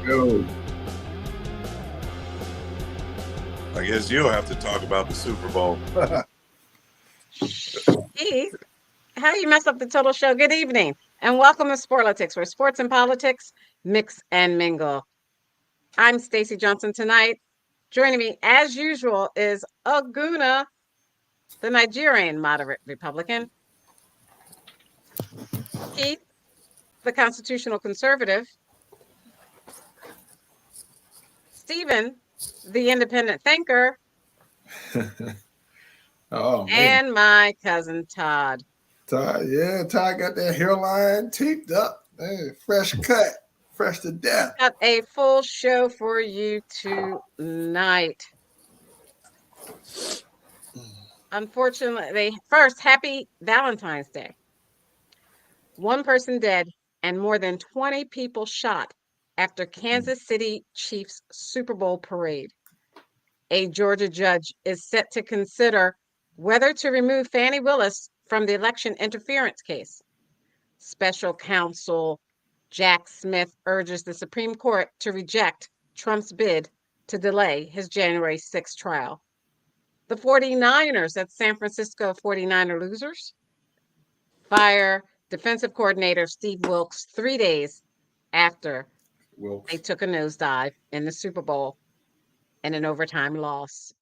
Yo, I guess you'll have to talk about the Super Bowl. Keith, how you mess up the total show? Good evening, and welcome to Sporlitiks, where sports and politics mix and mingle. I'm Stacey Johnson tonight. Joining me, as usual, is Aguna, the Nigerian moderate Republican, Keith, the constitutional conservative, Stephen, the independent thinker, oh man, and my cousin Todd. Ty got that hairline taped up, man, fresh cut, fresh to death. Got a full show for you tonight. Unfortunately, first, happy Valentine's Day. One person dead and more than 20 people shot after Kansas City Chiefs Super Bowl parade. A Georgia judge is set to consider whether to remove Fannie Willis from the election interference case. Special counsel Jack Smith urges the Supreme Court to reject Trump's bid to delay his January 6th trial. The 49ers at San Francisco 49er losers fire defensive coordinator Steve Wilks 3 days after they Wilkes. took a nosedive in the Super Bowl and an overtime loss.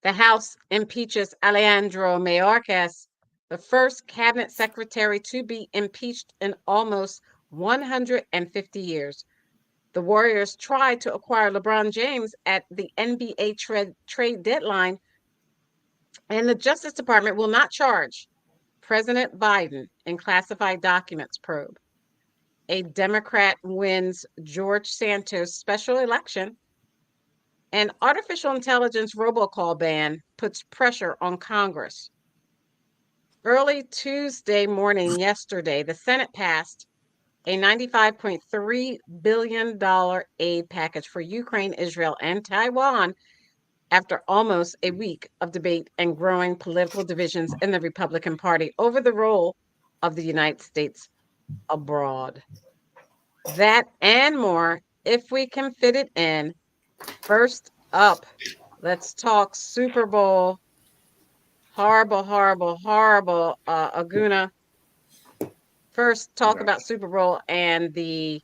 The House impeaches Alejandro Mayorkas, the first cabinet secretary to be impeached in almost 150 years. The Warriors tried to acquire LeBron James at the NBA trade deadline, and the Justice Department will not charge President Biden in classified documents probe. A Democrat wins George Santos special election. An artificial intelligence robocall ban puts pressure on Congress. Early Tuesday morning, yesterday, the Senate passed a $95.3 billion aid package for Ukraine, Israel, and Taiwan after almost a week of debate and growing political divisions in the Republican Party over the role of the United States abroad. That and more, if we can fit it in. First up, let's talk Super Bowl. Horrible, horrible, horrible. Aguna, first talk about Super Bowl and the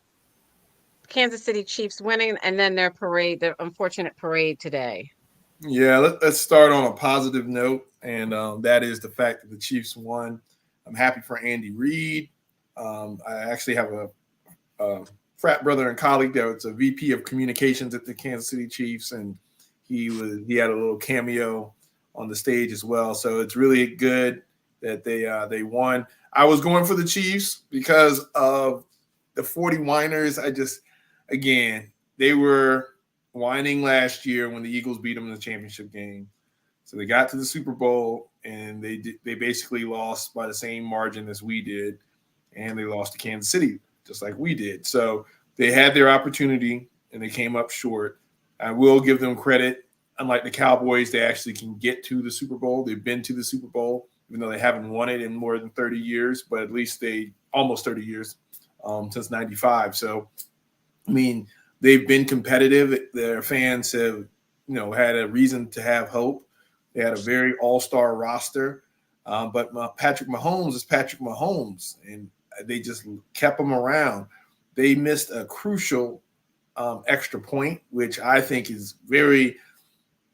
Kansas City Chiefs winning, and then their parade, their unfortunate parade today. Yeah, let's start on a positive note, and that is the fact that the Chiefs won. I'm happy for Andy Reid. I actually have a frat brother and colleague that was a VP of communications at the Kansas City Chiefs, and he had a little cameo on the stage as well. So it's really good that they won. I was going for the Chiefs because of the 40 whiners. Again, they were whining last year when the Eagles beat them in the championship game. So they got to the Super Bowl and they basically lost by the same margin as we did, and they lost to Kansas City just like we did. So they had their opportunity and they came up short. I will give them credit. Unlike the Cowboys, they actually can get to the Super Bowl. They've been to the Super Bowl, even though they haven't won it in more than 30 years, but at least they almost 30 years since 95. So, I mean, they've been competitive. Their fans have, had a reason to have hope. They had a very all-star roster. But Patrick Mahomes is Patrick Mahomes, and they just kept him around. They missed a crucial extra point, which I think is very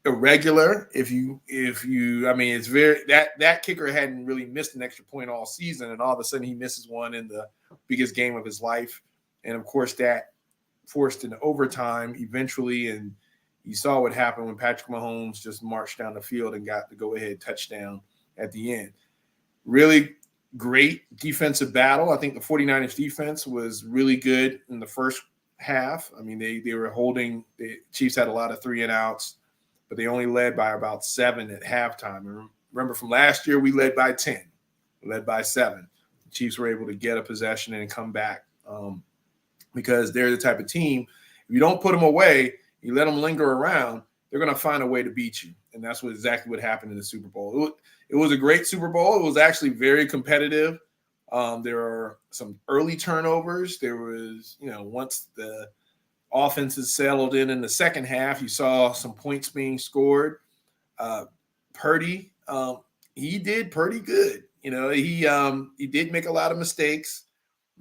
irregular. It's very that kicker hadn't really missed an extra point all season, and all of a sudden he misses one in the biggest game of his life, and of course that forced an overtime eventually, and you saw what happened when Patrick Mahomes just marched down the field and got the go-ahead touchdown at the end. Really great defensive battle. I think the 49ers defense was really good in the first half. I mean, they were holding – the Chiefs had a lot of 3-and-outs, but they only led by about 7 at halftime. And remember from last year, we led by 10, led by 7. The Chiefs were able to get a possession and come back because they're the type of team, if you don't put them away, you let them linger around, they're going to find a way to beat you. And that's exactly what happened in the Super Bowl. It was a great Super Bowl. It was actually very competitive. There are some early turnovers. There was, once the offenses settled in the second half. You saw some points being scored. Purdy, he did pretty good. He did make a lot of mistakes.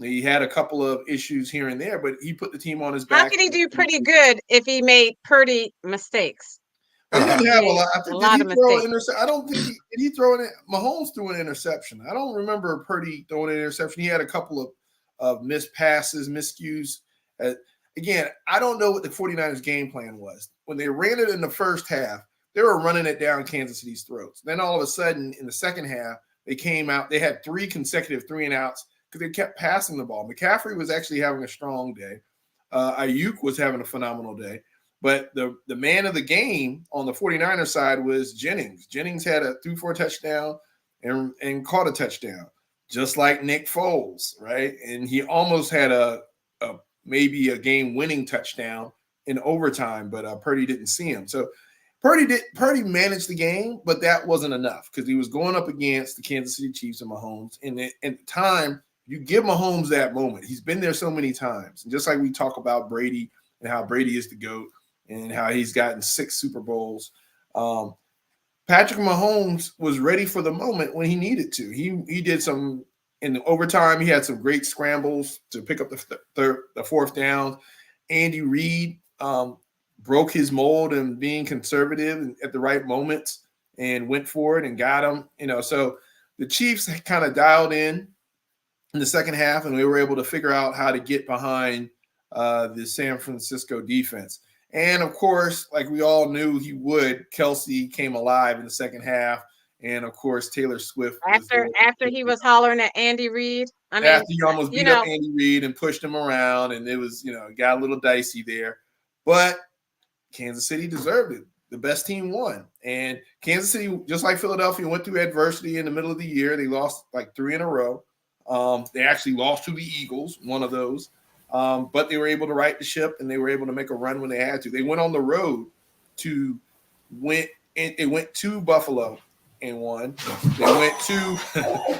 He had a couple of issues here and there, but he put the team on his back. How could he do pretty good if he made pretty mistakes? He didn't have a lot. I think did he throw an interception? I don't think did he throw it. Mahomes threw an interception. I don't remember Purdy throwing an interception. He had a couple of missed passes, miscues. Again, I don't know what the 49ers game plan was. When they ran it in the first half, they were running it down Kansas City's throats. Then all of a sudden, in the second half, they came out. They had 3 consecutive 3-and-outs because they kept passing the ball. McCaffrey was actually having a strong day. Ayuk was having a phenomenal day. But the man of the game on the 49ers side was Jennings. Jennings threw for a touchdown and caught a touchdown, just like Nick Foles, right? And he almost had maybe a game-winning touchdown in overtime, but Purdy didn't see him. So Purdy managed the game, but that wasn't enough because he was going up against the Kansas City Chiefs and Mahomes. And at the time, you give Mahomes that moment. He's been there so many times. And just like we talk about Brady and how Brady is the GOAT and how he's gotten 6 Super Bowls, Patrick Mahomes was ready for the moment when he needed to. He did some in the overtime. He had some great scrambles to pick up the fourth down. Andy Reid broke his mold and being conservative at the right moments and went for it and got him. So the Chiefs kind of dialed in the second half, and we were able to figure out how to get behind the San Francisco defense. And, of course, like we all knew he would, Kelsey came alive in the second half. And, of course, Taylor Swift. After he was hollering at Andy Reid. After he almost beat up Andy Reid and pushed him around, and it was, got a little dicey there. But Kansas City deserved it. The best team won. And Kansas City, just like Philadelphia, went through adversity in the middle of the year. They lost like 3 in a row. They actually lost to the Eagles, one of those. But they were able to right the ship, and they were able to make a run when they had to. They went on the road they went to Buffalo and won. They went to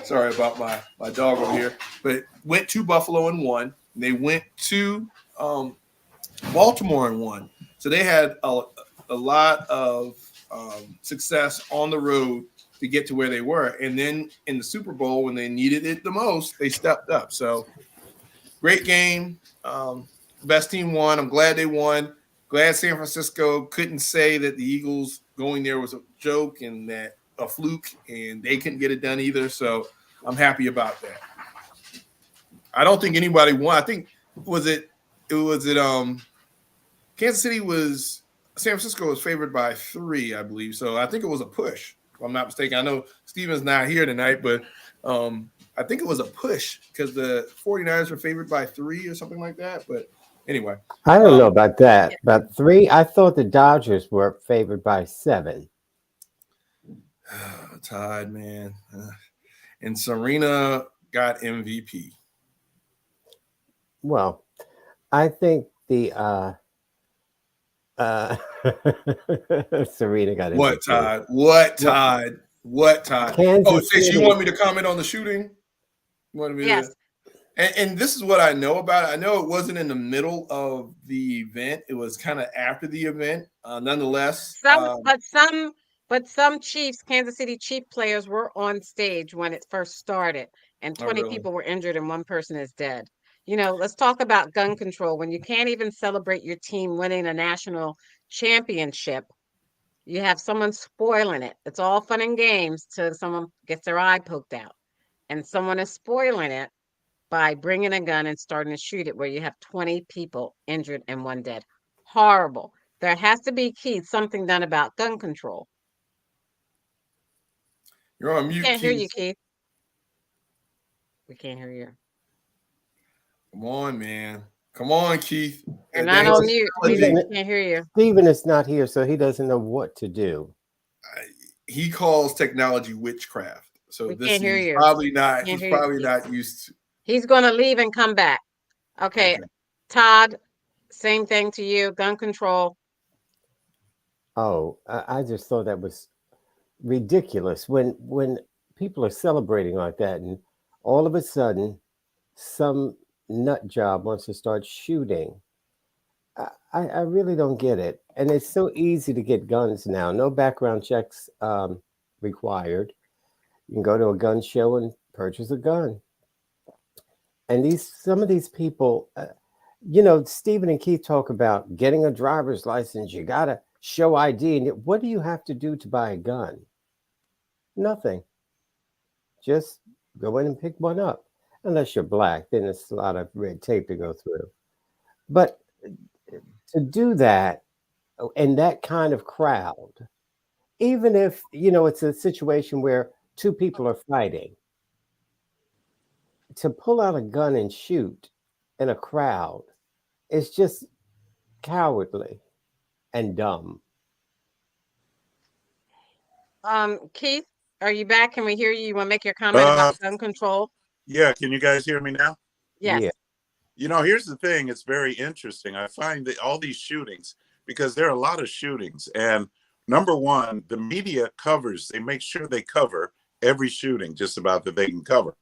sorry about my dog over here, but went to Buffalo and won. They went to Baltimore and won. So they had a lot of success on the road to get to where they were. And then in the Super Bowl, when they needed it the most, they stepped up. So great game. Best team won. I'm glad they won. Glad San Francisco couldn't say that the Eagles going there was a joke and that a fluke, and they couldn't get it done either. So I'm happy about that. I don't think anybody won. I think Kansas City was San Francisco was favored by 3, I believe. So I think it was a push, if I'm not mistaken. I know Steven's not here tonight, but I think it was a push because the 49ers were favored by 3 or something like that. But anyway. I don't know about that. But 3, I thought the Dodgers were favored by 7. Todd, man. And Serena got MVP. Well, I think the Serena got MVP. What, Todd? Kansas Stacey, City. you want me to comment on the shooting? You wanted me Yes. And this is what I know about it. I know it wasn't in the middle of the event. It was kind of after the event. Nonetheless. But some Chiefs, Kansas City Chief players were on stage when it first started, and 20 really? people were injured and 1 person is dead. Let's talk about gun control. When you can't even celebrate your team winning a national championship, you have someone spoiling it. It's all fun and games till someone gets their eye poked out, and someone is spoiling it by bringing a gun and starting to shoot it where you have 20 people injured and 1 dead. Horrible. There has to be, Keith, something done about gun control. You're on mute. Can't hear you, Keith. We can't hear you. Come on, man. Come on, Keith. You're not on mute. We can't hear you. Steven is not here, so he doesn't know what to do. He calls technology witchcraft. So We this can't hear is you. probably not. Can't He's hear you, probably Keith. not used to. He's going to leave and come back. Okay. Okay. Todd, same thing to you. Gun control. Oh, I just thought that was ridiculous when people are celebrating like that, and all of a sudden, some nut job wants to start shooting. I really don't get it. And it's so easy to get guns now. No background checks required. You can go to a gun show and purchase a gun. And some of these people, Stephen and Keith talk about getting a driver's license. You got to show ID. And what do you have to do to buy a gun? Nothing. Just go in and pick one up. Unless you're black, then it's a lot of red tape to go through. But to do that in that kind of crowd, even if, it's a situation where two people are fighting, to pull out a gun and shoot in a crowd is just cowardly and dumb. Keith, are you back? Can we hear you? You want to make your comment about gun control? Yeah, can you guys hear me now? Yes. Yeah. Here's the thing. It's very interesting. I find that all these shootings, because there are a lot of shootings, and number one, the media they make sure they cover every shooting just about that they can cover.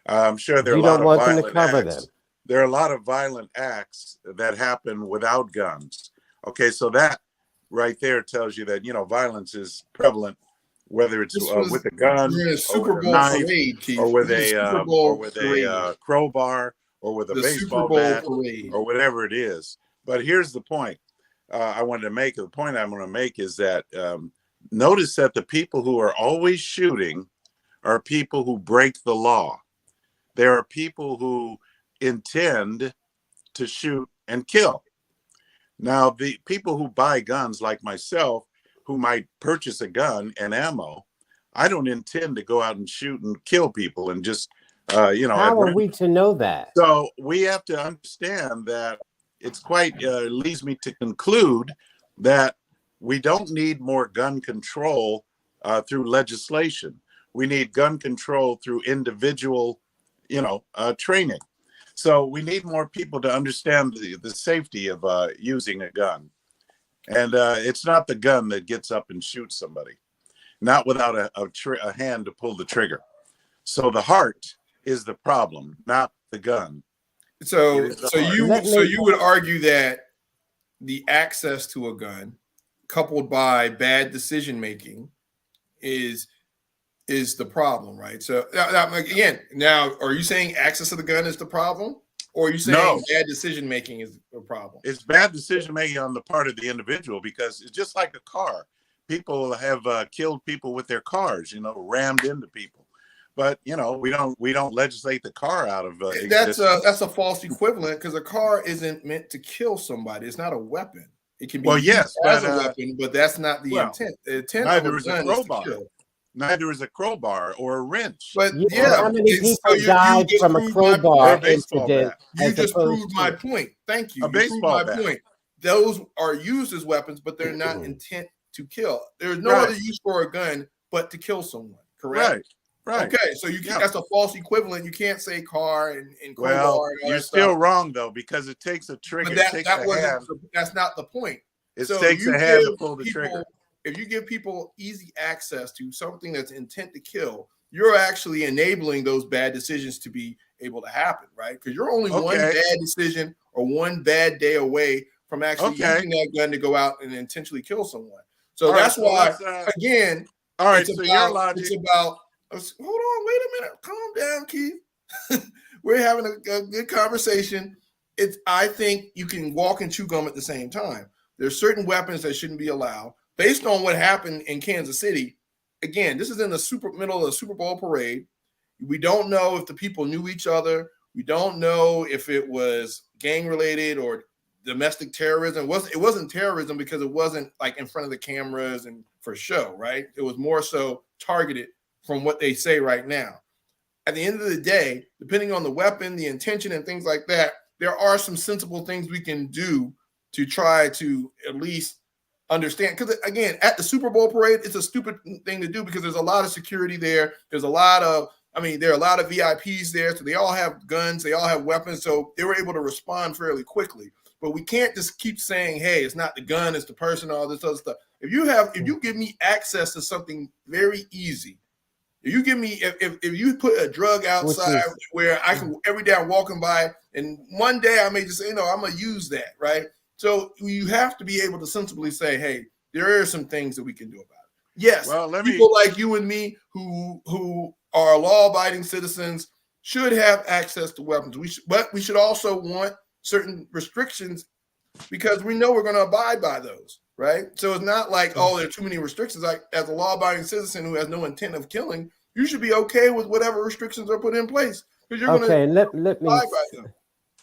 I'm sure there are a lot of violent acts. There are a lot of violent acts that happen without guns. Okay, so that right there tells you that, violence is prevalent, whether it's with a gun, or with a knife, or with a crowbar, or with a baseball bat, or whatever it is. But here's the point I wanted to make. The point I'm going to make is that notice that the people who are always shooting are people who break the law. There are people who intend to shoot and kill. Now, the people who buy guns like myself, who might purchase a gun and ammo, I don't intend to go out and shoot and kill people and just, How are we to know that? So we have to understand that it's leads me to conclude that we don't need more gun control through legislation. We need gun control through individual, training. So we need more people to understand the safety of using a gun. And it's not the gun that gets up and shoots somebody, not without a hand to pull the trigger. So the heart is the problem, not the gun. So you would argue that the access to a gun, coupled by bad decision making, is the problem, right? So now, are you saying access to the gun is the problem, or are you saying bad decision making is the problem? It's bad decision making on the part of the individual, because it's just like a car. People have killed people with their cars, rammed into people. But we don't legislate the car out of that's a false equivalent, because a car isn't meant to kill somebody. It's not a weapon. It can be used as a weapon, but that's not the intent. The intent neither of is a crowbar. Neither is a crowbar or a wrench. But how many people died from a crowbar incident? You just proved my point. Thank you. A baseball bat. Point. Those are used as weapons, but they're not intent to kill. There's no other use for a gun but to kill someone. Correct. Right. Okay, so that's a false equivalent. You can't say car and crowbar. Well, you're still wrong though, because it takes a trigger. That's not the point. It takes a hand to pull the trigger. If you give people easy access to something that's intent to kill, you're actually enabling those bad decisions to be able to happen, right? Because you're only one bad decision or one bad day away from actually using that gun to go out and intentionally kill someone. So that's why, again, all right. So your logic. It's about. Hold on, wait a minute. Calm down, Keith. We're having a good conversation. I think you can walk and chew gum at the same time. There's certain weapons that shouldn't be allowed. Based on what happened in Kansas City, again, this is in the middle of the Super Bowl parade. We don't know if the people knew each other. We don't know if it was gang related or domestic terrorism. It wasn't terrorism because it wasn't like in front of the cameras and for show, right? It was more so targeted from what they say right now. At the end of the day, depending on the weapon, the intention, and things like that, there are some sensible things we can do to try to at least understand. Because again, at the Super Bowl parade, it's a stupid thing to do because there's a lot of security there. There are a lot of VIPs there. So they all have guns. They all have weapons. So they were able to respond fairly quickly. But we can't just keep saying, hey, it's not the gun, it's the person, all this other stuff. If you give me access to something very easy, if you put a drug outside where I can every day I'm walking by, and one day I may just say, I'm gonna use that, right? So you have to be able to sensibly say, hey, there are some things that we can do about it. Yes, well, people like you and me who are law-abiding citizens should have access to weapons. But we should also want certain restrictions because we know we're going to abide by those, right? So it's not like, oh, there are too many restrictions. Like, as a law-abiding citizen who has no intent of killing, you should be okay with whatever restrictions are put in place because you're going to let me. abide by them.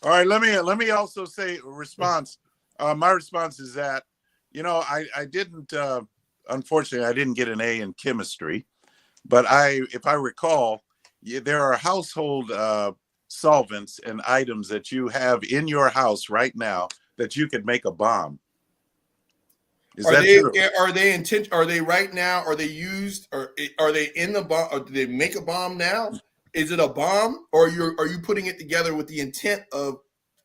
All right, let me also say a response. My response is that, you know, I didn't, unfortunately, I didn't get an A in chemistry, but if I recall, there are household solvents and items that you have in your house right now that you could make a bomb. Are they right now? Are they used? Or are they in the bomb? Or do they make a bomb now? Is it a bomb, or are you putting it together with the intent of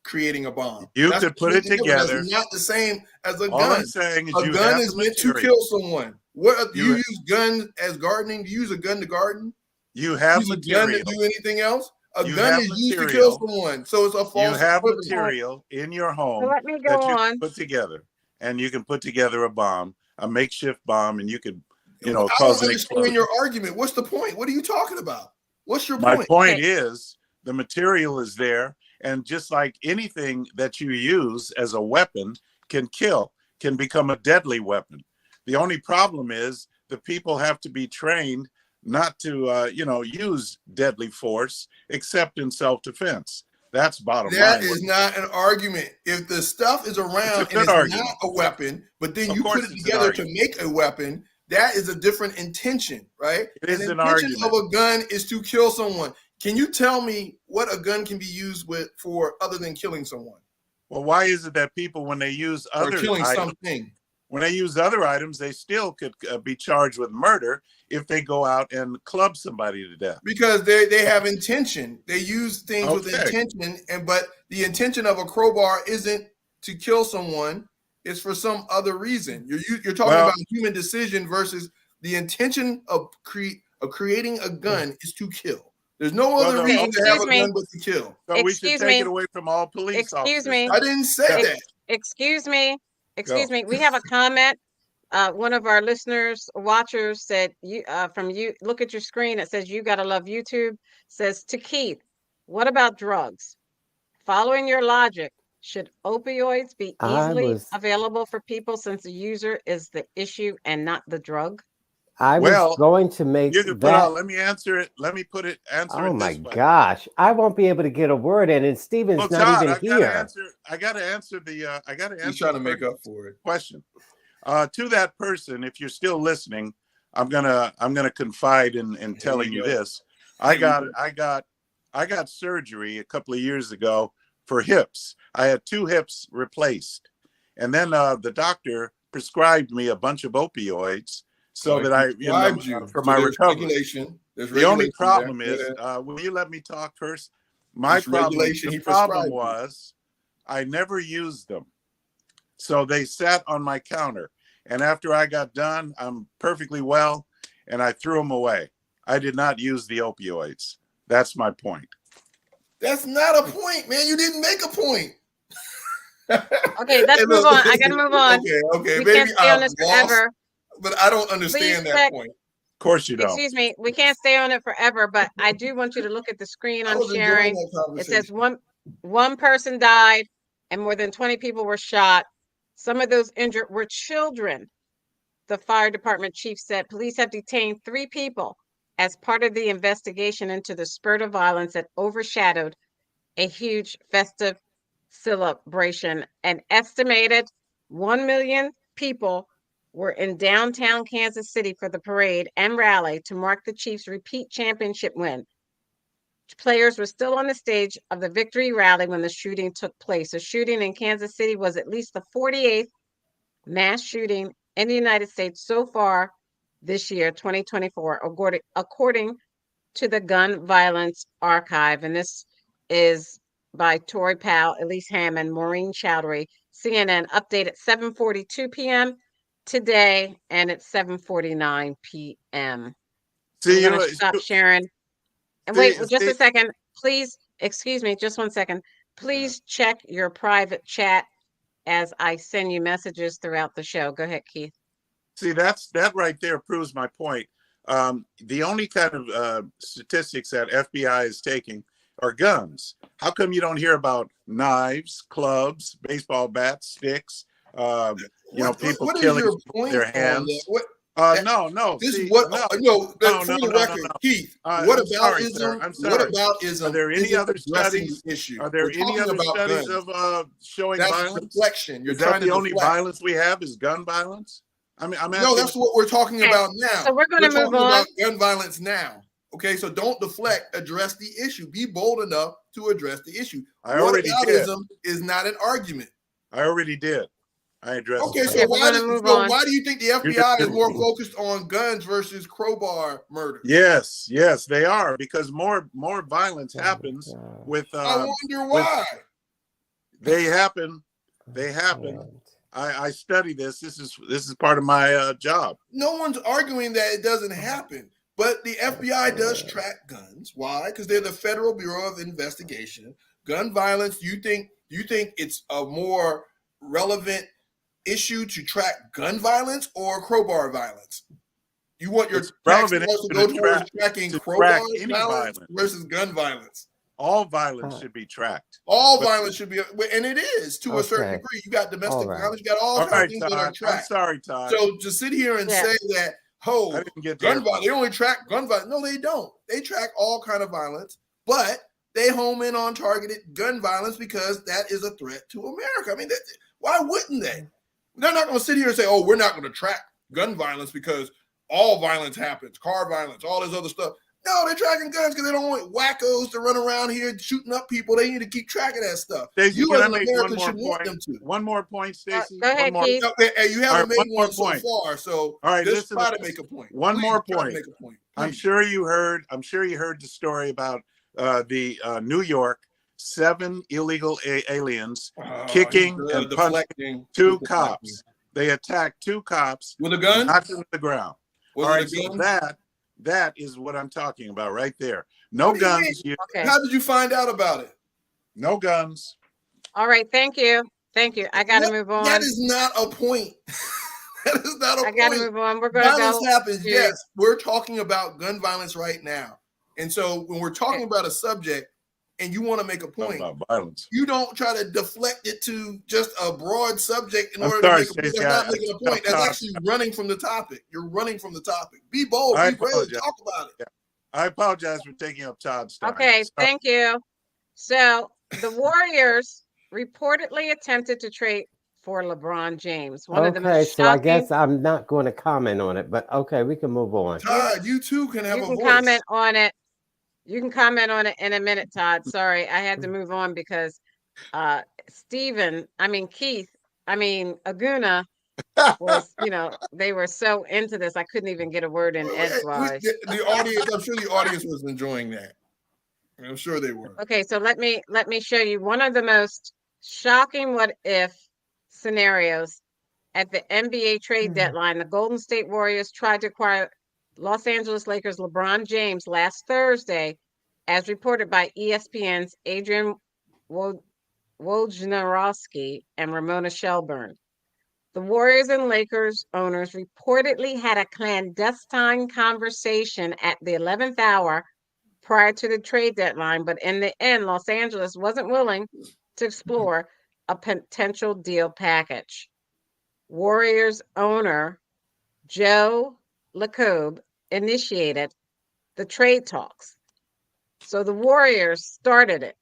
creating a bomb? You could put it together. That's not the same as a gun. All I'm saying is a gun is meant to kill someone. What do you use gun as gardening? Do you use a gun to garden? You have use material. A gun to do anything else? A gun is used to kill someone, so it's a false. You have material in your home let me go that you on. can put together, and you can put together a bomb, a makeshift bomb, and you could, you know, I cause don't an explosion. understand your argument. What's the point? What are you talking about? What's your point? My point Okay. is the material is there, and just like anything that you use as a weapon can kill, can become a deadly weapon. The only problem is the people have to be trained not to, you know, use deadly force except in self-defense. That's bottom line. That is not an argument. If the stuff is around and it's not a weapon, but then you put it together to make a weapon, that is a different intention, right? It is an intention argument. of a gun is to kill someone. Can you tell me what a gun can be used for other than killing someone? Well, why is it that people, when they use other something, when they use other items, they still could be charged with murder if they go out and club somebody to death? Because they have intention. They use things with intention, but the intention of a crowbar isn't to kill someone. It's for some other reason. You're talking about human decision versus the intention of creating a gun is to kill. There's no other reason to have a gun but to kill. So we should take it away from all police officers. I didn't say that. Excuse me. We have a comment. One of our listeners, watchers said, look at your screen. It says, you got to love YouTube. Says to Keith, what about drugs? Following your logic, should opioids be easily available for people since the user is the issue and not the drug? I was going to make that. Let me answer it. Let me put it. Answer it. Oh my gosh! I won't be able to get a word in, and Steven's not even here. I got to answer the. I got to answer. He's trying to make up for it. Question. To that person, if you're still listening, I'm gonna confide in telling you this. I got surgery a couple of years ago for hips. I had 2 hips replaced, and then the doctor prescribed me a bunch of opioids. So that for my recovery. The only problem is, will you let me talk first? The problem was I never used them. So they sat on my counter. And after I got done, I'm perfectly well, and I threw them away. I did not use the opioids. That's my point. That's not a point, man. You didn't make a point. Okay, let's move on. I got to move on. Okay. We can't stay on this forever. But I don't understand that point. Of course you don't. Excuse me. We can't stay on it forever, but I do want you to look at the screen I'm sharing. It says one person died and more than 20 people were shot. Some of those injured were children. The fire department chief said police have detained 3 people as part of the investigation into the spurt of violence that overshadowed a huge festive celebration. An estimated 1 million people were in downtown Kansas City for the parade and rally to mark the Chiefs' repeat championship win. Players were still on the stage of the victory rally when the shooting took place. The shooting in Kansas City was at least the 48th mass shooting in the United States so far this year, 2024, according to the Gun Violence Archive. And this is by Tori Powell, Elise Hammond, Maureen Chowdhury, CNN, update at 7:42 p.m. today, and at 7:49 p.m. See, I'm going to stop sharing. And wait, just a second. Please, excuse me, just 1 second. Please check your private chat as I send you messages throughout the show. Go ahead, Keith. See, that right there proves my point. The only kind of statistics that FBI is taking are guns. How come you don't hear about knives, clubs, baseball bats, sticks? People what is killing your with point their on that? hands. No. This See, is what? no, No, no, for no, the no, record, no. Keith. I'm What sorry, sir. aboutism? I'm What sorry. aboutism? Are there any isn't other addressing studies? the issue? Are there We're any talking other about studies guns. of showing That's violence? deflection. You're Is trying that to the only deflect. violence we have? Is gun violence? I'm No, asking. that's what we're talking Okay, about now. so we're going to move talking on. about gun violence now. Okay, so don't deflect. Address the issue. Be bold enough to address the issue. I already did. Whataboutism is not an argument. I already did. I addressed. Okay, Okay, we're gonna move on. why do you think the FBI is more focused on guns versus crowbar murders? Yes, they are, because more violence happens with. I wonder why. They happen. I study this. This is part of my job. No one's arguing that it doesn't happen, but the FBI does track guns. Why? Because they're the Federal Bureau of Investigation. Gun violence. You think it's a more relevant issue to track gun violence or crowbar violence? You want your relevant to go towards tracking crowbar violence versus gun violence? All violence should be tracked. All violence should be, and it is to a certain degree. You got domestic violence, you got all kinds of things that are tracked. I'm sorry, Todd. So to sit here and say that, I didn't get gun violence, they only track gun violence. No, they don't. They track all kind of violence, but they home in on targeted gun violence because that is a threat to America. I mean, why wouldn't they? They're not going to sit here and say, "Oh, we're not going to track gun violence because all violence happens, car violence, all this other stuff." No, they're tracking guns because they don't want wackos to run around here shooting up people. They need to keep track of that stuff. Stacey, you can as I an make American one more should point? want them to. One more point, Stacey. Go ahead, Keith. You haven't made one so point. far, so all right, just try to make a point. One more point. Make a point. I'm sure you heard the story about the New York 7 illegal aliens kicking and punching 2 cops. They attacked 2 cops with a gun, knocked them to the ground. All right, so that is what I'm talking about right there. No guns. Okay. How did you find out about it? No guns. All right, thank you. I got to move on. That is not a point. That is not a point. I got to move on. We're going to go. Violence happens, yes. We're talking about gun violence right now. And so when we're talking about a subject and you want to make a point, about violence, you don't try to deflect it to just a broad subject in order to make a point. That's not making a point. That's actually running from the topic. You're running from the topic. Be bold. Be brave. Talk about it. I apologize for taking up Todd's time. Okay, thank you. So the Warriors reportedly attempted to trade for LeBron James. One of the most so I guess I'm not going to comment on it, but okay, we can move on. Todd, you too can have a voice. Comment on it. You can comment on it in a minute, Todd. Sorry, I had to move on because Keith, Aguna was, they were so into this. I couldn't even get a word in edgewise. The audience, I'm sure the audience was enjoying that. I'm sure they were. Okay, so let me show you one of the most shocking what if scenarios at the NBA trade deadline. The Golden State Warriors tried to acquire Los Angeles Lakers LeBron James last Thursday, as reported by ESPN's Adrian Wojnarowski and Ramona Shelburne. The Warriors and Lakers owners reportedly had a clandestine conversation at the 11th hour prior to the trade deadline, but in the end, Los Angeles wasn't willing to explore a potential deal package. Warriors owner Joe Lacob initiated the trade talks. So the Warriors started it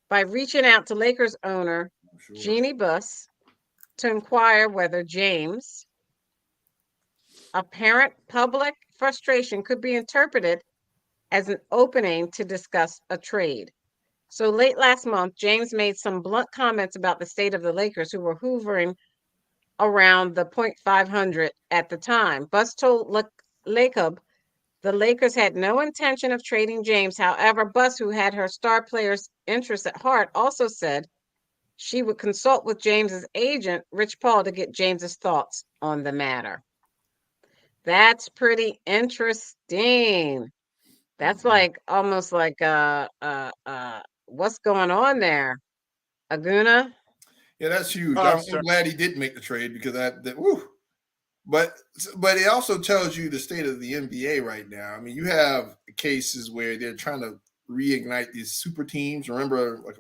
by reaching out to Lakers owner Jeannie Buss to inquire whether James' apparent public frustration could be interpreted as an opening to discuss a trade. So late last month, James made some blunt comments about the state of the Lakers, who were hoovering around the .500 at the time. Buss told Lacob the Lakers had no intention of trading James. However, Buss, who had her star player's interests at heart, also said she would consult with James's agent, Rich Paul, to get James's thoughts on the matter. That's pretty interesting. That's almost like what's going on there, Aguna? Yeah, that's huge. Oh, I'm glad he did make the trade because woo. But it also tells you the state of the NBA right now. I mean, you have cases where they're trying to reignite these super teams. Remember, like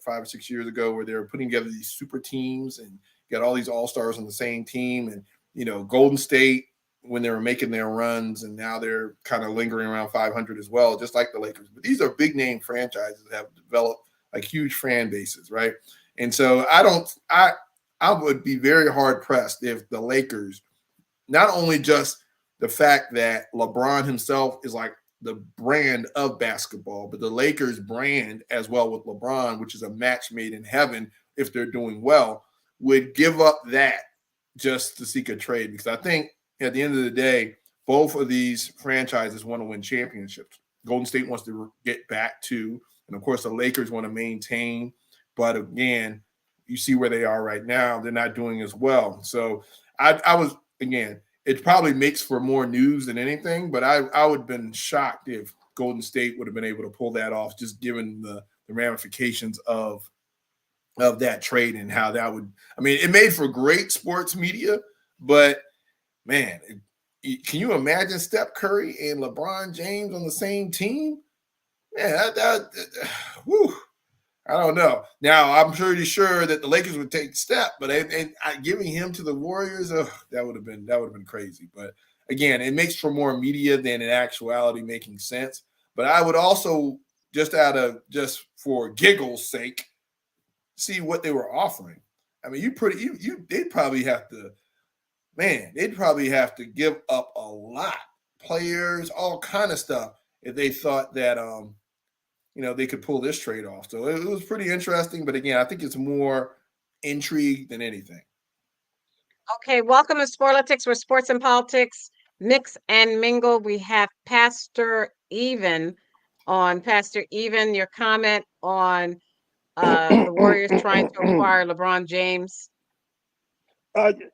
5 or 6 years ago, where they were putting together these super teams and got all these all stars on the same team, and Golden State when they were making their runs, and now they're kind of lingering around 500 as well, just like the Lakers. But these are big name franchises that have developed like huge fan bases, right? And so I would be very hard pressed if the Lakers, not only just the fact that LeBron himself is like the brand of basketball, but the Lakers brand as well with LeBron, which is a match made in heaven if they're doing well, would give up that just to seek a trade. Because I think at the end of the day, both of these franchises want to win championships. Golden State wants to get back to, and of course the Lakers want to maintain. But again, you see where they are right now. They're not doing as well. So I was, again, it probably makes for more news than anything, but I would have been shocked if Golden State would have been able to pull that off, just given the ramifications of that trade and how that would, I mean, it made for great sports media, but man, can you imagine Steph Curry and LeBron James on the same team? Man, whew. I don't know. Now, I'm pretty sure that the Lakers would take the step, but giving him to the Warriors, that would have been crazy. But again, it makes for more media than in actuality making sense. But I would also, just for giggles' sake, see what they were offering. I mean, they'd probably have to give up a lot, players, all kind of stuff, if they thought that they could pull this trade off. So it was pretty interesting. But again, I think it's more intrigue than anything. Okay, welcome to Sporlitiks, where sports and politics mix and mingle. We have Pastor Even on. Pastor Even, your comment on the Warriors trying to acquire LeBron James.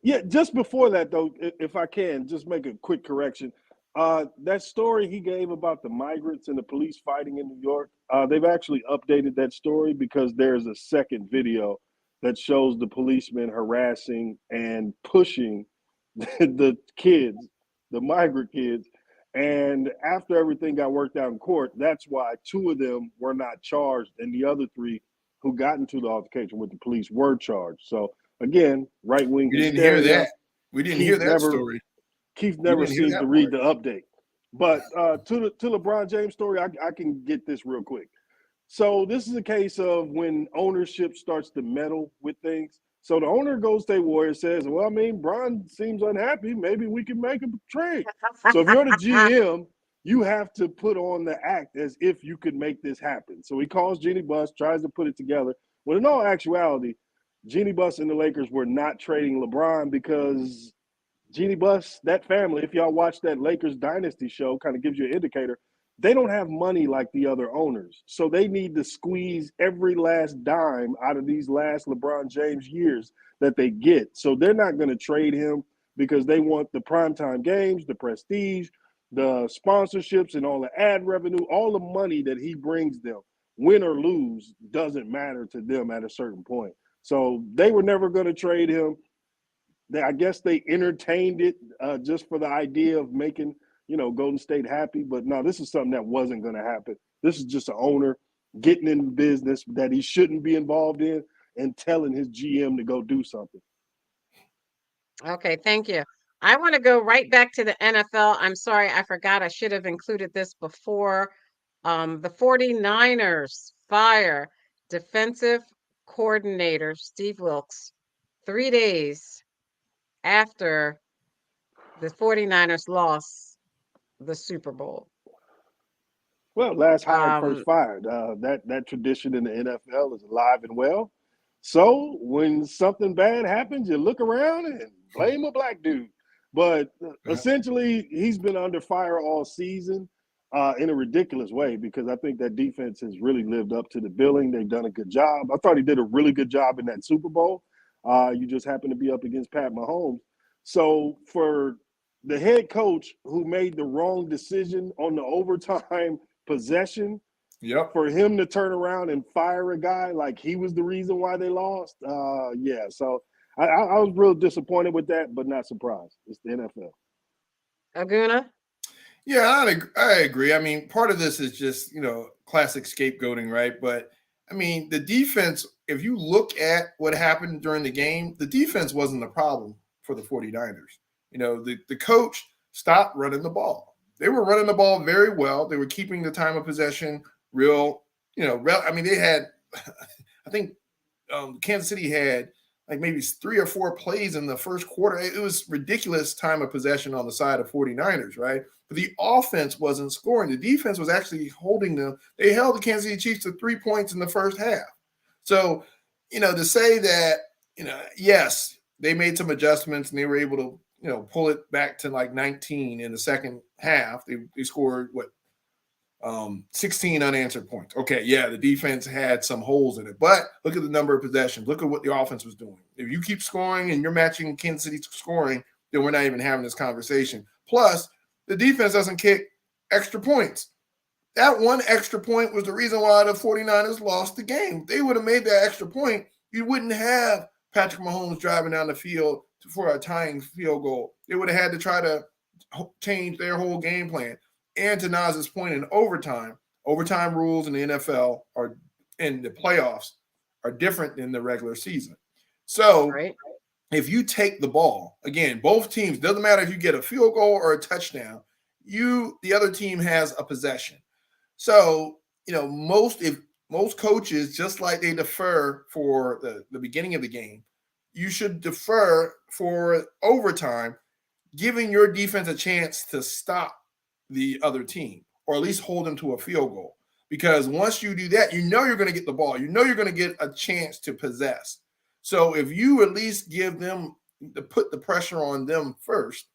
Yeah, just before that, though, if I can, just make a quick correction. That story he gave about the migrants and the police fighting in New York, they've actually updated that story because there's a second video that shows the policemen harassing and pushing the kids, the migrant kids. And after everything got worked out in court, that's why 2 of them were not charged, and the other 3 who got into the altercation with the police were charged. So again, right-wing We hysteria. didn't hear that. We didn't hear that story. Keith never seems to read the update. But to LeBron James story, I can get this real quick. So this is a case of when ownership starts to meddle with things. So the owner of Golden State Warriors says, well, I mean, Bron seems unhappy. Maybe we can make a trade. So if you're the GM, you have to put on the act as if you could make this happen. So he calls Jeannie Buss, tries to put it together. Well, in all actuality, Jeannie Buss and the Lakers were not trading LeBron because Jeannie Buss, that family, if y'all watch that Lakers Dynasty show, kind of gives you an indicator, they don't have money like the other owners. So they need to squeeze every last dime out of these last LeBron James years that they get. So they're not going to trade him because they want the primetime games, the prestige, the sponsorships, and all the ad revenue, all the money that he brings them, win or lose, doesn't matter to them at a certain point. So they were never going to trade him. I guess they entertained it just for the idea of making, Golden State happy. But no, this is something that wasn't going to happen. This is just an owner getting in business that he shouldn't be involved in and telling his GM to go do something. Okay, thank you. I want to go right back to the NFL. I'm sorry, I forgot. I should have included this before. The 49ers fire defensive coordinator Steve Wilks 3 days after the 49ers lost the Super Bowl. Well, last hired, first fired. That tradition in the NFL is alive and well. So when something bad happens, you look around and blame a black dude. But essentially, he's been under fire all season in a ridiculous way because I think that defense has really lived up to the billing. They've done a good job. I thought he did a really good job in that Super Bowl. You just happen to be up against Pat Mahomes. So for the head coach who made the wrong decision on the overtime possession Yep. For him to turn around and fire a guy like he was the reason why they lost, yeah. So I was real disappointed with that, but not surprised. It's the NFL. Aguna? Yeah, I agree. I mean, part of this is just, classic scapegoating, right? But I mean, the defense, if you look at what happened during the game, the defense wasn't the problem for the 49ers. The coach stopped running the ball. They were running the ball very well. They were keeping the time of possession real, I mean, they had, I think Kansas City had like maybe 3 or 4 plays in the first quarter. It was ridiculous time of possession on the side of 49ers, right? But the offense wasn't scoring. The defense was actually holding them. They held the Kansas City Chiefs to 3 points in the first half. So, to say that, yes, they made some adjustments and they were able to, pull it back to like 19 in the second half. They scored 16 unanswered points. Okay, yeah, the defense had some holes in it, but look at the number of possessions. Look at what the offense was doing. If you keep scoring and you're matching Kansas City scoring, then we're not even having this conversation. Plus, the defense doesn't kick extra points. That one extra point was the reason why the 49ers lost the game. If they would have made that extra point, you wouldn't have Patrick Mahomes driving down the field for a tying field goal. They would have had to try to change their whole game plan. And to Naz's point, in overtime rules in the NFL are in the playoffs are different than the regular season. So if you take the ball, again, both teams, doesn't matter if you get a field goal or a touchdown, the other team has a possession. So, most coaches, just like they defer for the beginning of the game, you should defer for overtime, giving your defense a chance to stop the other team, or at least hold them to a field goal. Because once you do that, you're going to get the ball. You're going to get a chance to possess. So if you at least give them to put the pressure on them first,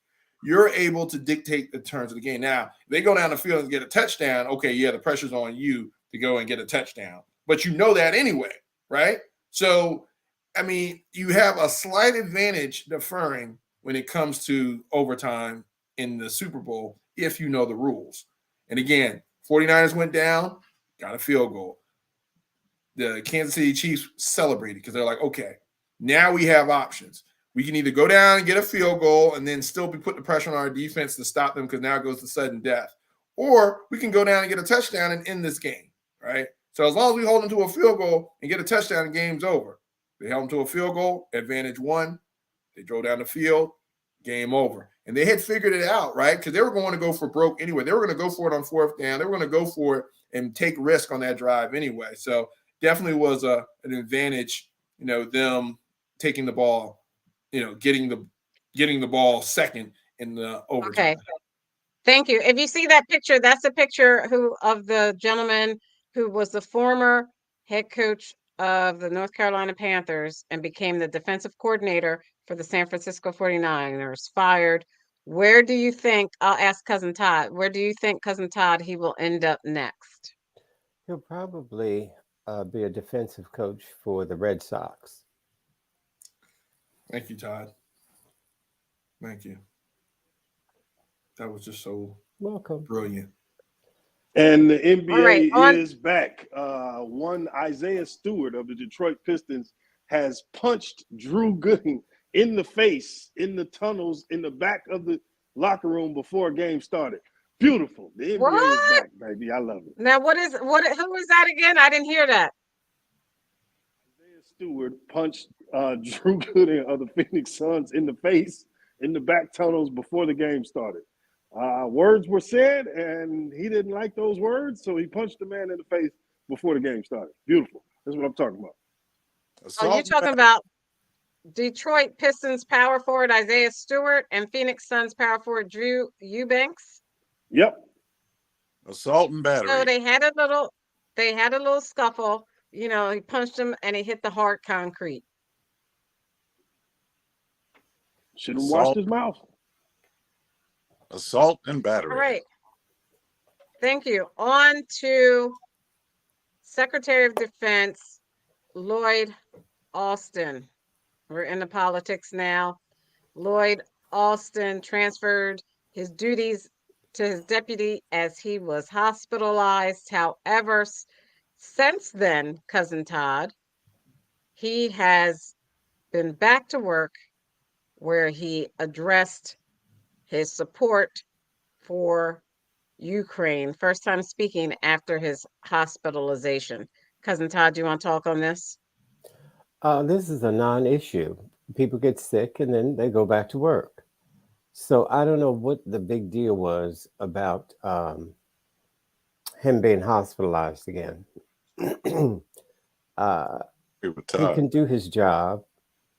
you're able to dictate the terms of the game. Now, if they go down the field and get a touchdown, okay, yeah, the pressure's on you to go and get a touchdown. But you know that anyway, right? So, I mean, you have a slight advantage deferring when it comes to overtime in the Super Bowl if you know the rules. And again, 49ers went down, got a field goal. The Kansas City Chiefs celebrated because they're like, okay, now we have options. We can either go down and get a field goal and then still be putting the pressure on our defense to stop them because now it goes to sudden death. Or we can go down and get a touchdown and end this game, right? So as long as we hold them to a field goal and get a touchdown, the game's over. They held them to a field goal, advantage 1. They drove down the field, game over. And they had figured it out, right? Because they were going to go for broke anyway. They were going to go for it on 4th down. They were going to go for it and take risk on that drive anyway. So definitely was an advantage, them taking the ball, getting the ball second in the overtime. Okay. Thank you. If you see that picture, that's a picture of the gentleman who was the former head coach of the North Carolina Panthers and became the defensive coordinator for the San Francisco 49ers, fired. Where do you think, I'll ask Cousin Todd, where do you think, Cousin Todd, he will end up next? He'll probably be a defensive coach for the Red Sox. Thank you, Todd. Thank you. That was just so brilliant. And the NBA is back. One Isaiah Stewart of the Detroit Pistons has punched Drew Gooden in the face, in the tunnels, in the back of the locker room before a game started. Beautiful. The NBA is back, baby. I love it. Now, who is that again? I didn't hear that. Isaiah Stewart punched Drew Gooden of the Phoenix Suns in the face, in the back tunnels before the game started. Words were said, and he didn't like those words, so he punched the man in the face before the game started. Beautiful. That's what I'm talking about. Are you talking about Detroit Pistons power forward Isaiah Stewart and Phoenix Suns power forward Drew Eubanks? Yep. Assault and battery. So they had a little scuffle. He punched him and he hit the hard concrete. Should have washed his mouth. Assault and battery. All right. Thank you. On to Secretary of Defense Lloyd Austin. We're in the politics now. Lloyd Austin transferred his duties to his deputy as he was hospitalized. However, since then, Cousin Todd, he has been back to work where he addressed his support for Ukraine. First time speaking after his hospitalization. Cousin Todd, do you want to talk on this? This is a non-issue. People get sick and then they go back to work. So I don't know what the big deal was about him being hospitalized again. He can do his job,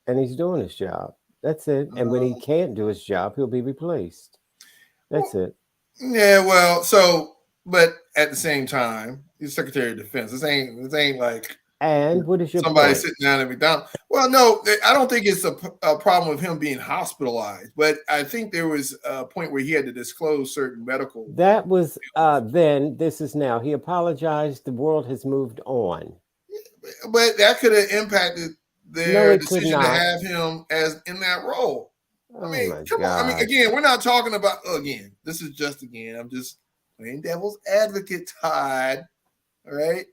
and he's doing his job. That's it. And when he can't do his job, he'll be replaced. That's it. Yeah, well, but at the same time, he's Secretary of Defense. This ain't like. And what is your somebody point? sitting down at McDonald's? Well, no, I don't think it's a problem with him being hospitalized, but I think there was a point where he had to disclose certain medical. That was then. This is now. He apologized. The world has moved on. But that could have impacted their decision to have him as in that role. I mean, come on. I mean, again, we're not talking about this is just I'm just playing devil's advocate, Todd. All right.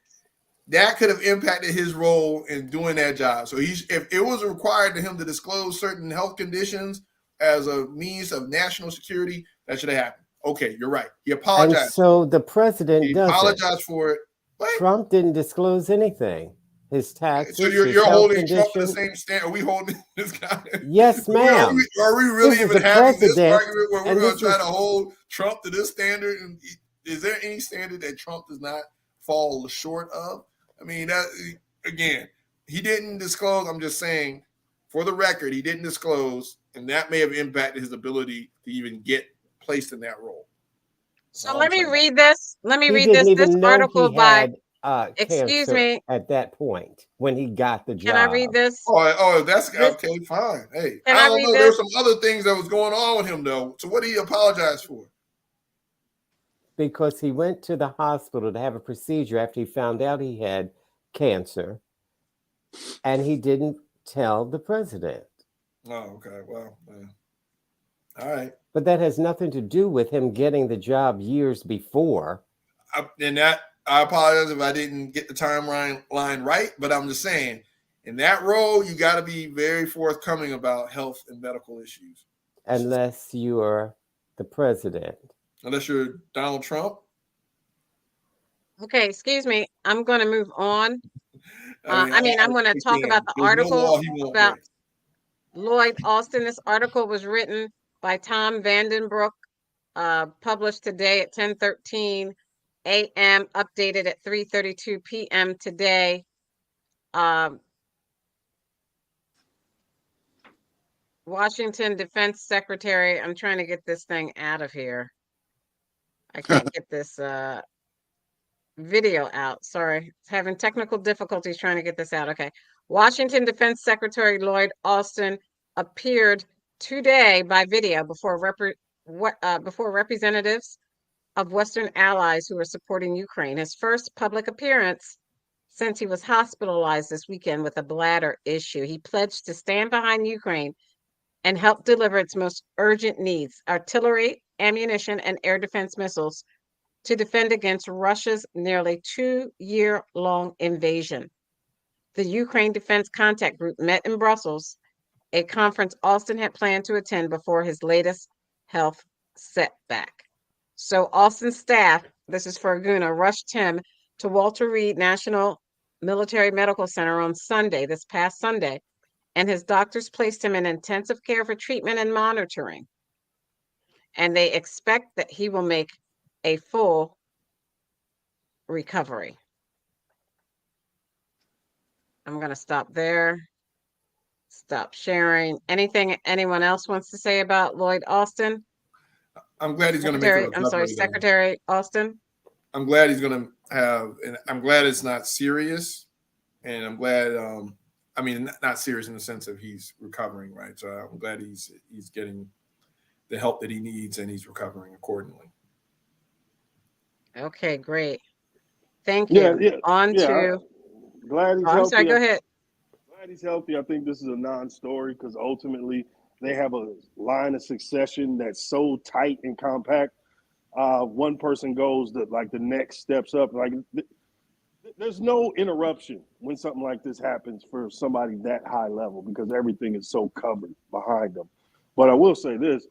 That could have impacted his role in doing that job. So if it was required to him to disclose certain health conditions as a means of national security, that should have happened. Okay, you're right. He apologized. And so the president doesn't. Apologized for it. What? Trump didn't disclose anything. His taxes. So you're holding Trump to the same standard. Are we holding this guy? Yes, ma'am. Are we really even having this argument where we're going to try to hold Trump to this standard? And is there any standard that Trump does not fall short of? I mean, again, he didn't disclose. I'm just saying, for the record, he didn't disclose, and that may have impacted his ability to even get placed in that role. So let me read this. Let me read this article by. Excuse me. At that point, when he got the job, can I read this? Oh, that's okay. Fine. Hey, I don't know. There's some other things that was going on with him, though. So what did he apologize for? Because he went to the hospital to have a procedure after he found out he had cancer, and he didn't tell the president. Oh, okay. Well, all right. But that has nothing to do with him getting the job years before. I apologize if I didn't get the timeline right, but I'm just saying, in that role, you got to be very forthcoming about health and medical issues. Unless you are the president. Unless you're Donald Trump. Okay, excuse me. I'm going to move on. I'm going to talk about the article about Lloyd Austin. This article was written by Tom Vandenbroek, published today at 10:13 a.m., updated at 3:32 p.m. today. Washington Defense Secretary, I'm trying to get this thing out of here. I can't get this video out. Sorry, it's having technical difficulties trying to get this out. Okay. Washington Defense Secretary Lloyd Austin appeared today by video before representatives of Western allies who are supporting Ukraine. His first public appearance since he was hospitalized this weekend with a bladder issue. He pledged to stand behind Ukraine and help deliver its most urgent needs: artillery, ammunition, and air defense missiles to defend against Russia's nearly 2-year-long invasion. The Ukraine Defense Contact Group met in Brussels, a conference Austin had planned to attend before his latest health setback. So Austin's staff, this is for Aguna, rushed him to Walter Reed National Military Medical Center on Sunday, this past Sunday, and his doctors placed him in intensive care for treatment and monitoring. And they expect that he will make a full recovery. I'm going to stop there. Stop sharing. Anything anyone else wants to say about Lloyd Austin? I'm glad he's going to make a recovery. I'm sorry, Secretary Austin. I'm glad he's going to have, and I'm glad it's not serious. And I'm glad, not serious in the sense of he's recovering, right? So I'm glad he's getting the help that he needs and he's recovering accordingly. Okay, great. Thank you. Glad he's healthy. I'm sorry, go ahead. Glad he's healthy. I think this is a non-story because ultimately they have a line of succession that's so tight and compact one person goes like the next steps up. Like there's no interruption when something like this happens for somebody that high level because everything is so covered behind them. But I will say this.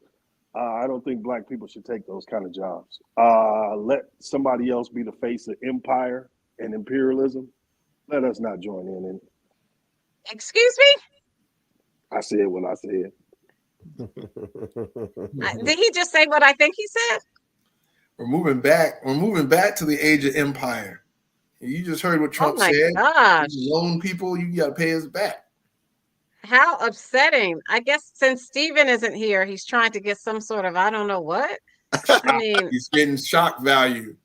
I don't think black people should take those kind of jobs. Let somebody else be the face of empire and imperialism. Let us not join in it. Excuse me? I said what I said. Did he just say what I think he said? We're moving back. We're moving back to the age of empire. You just heard what Trump said. Gosh. You loan people, you got to pay us back. How upsetting. I guess since Steven isn't here, he's trying to get some sort of, I don't know what. I mean, he's getting shock value.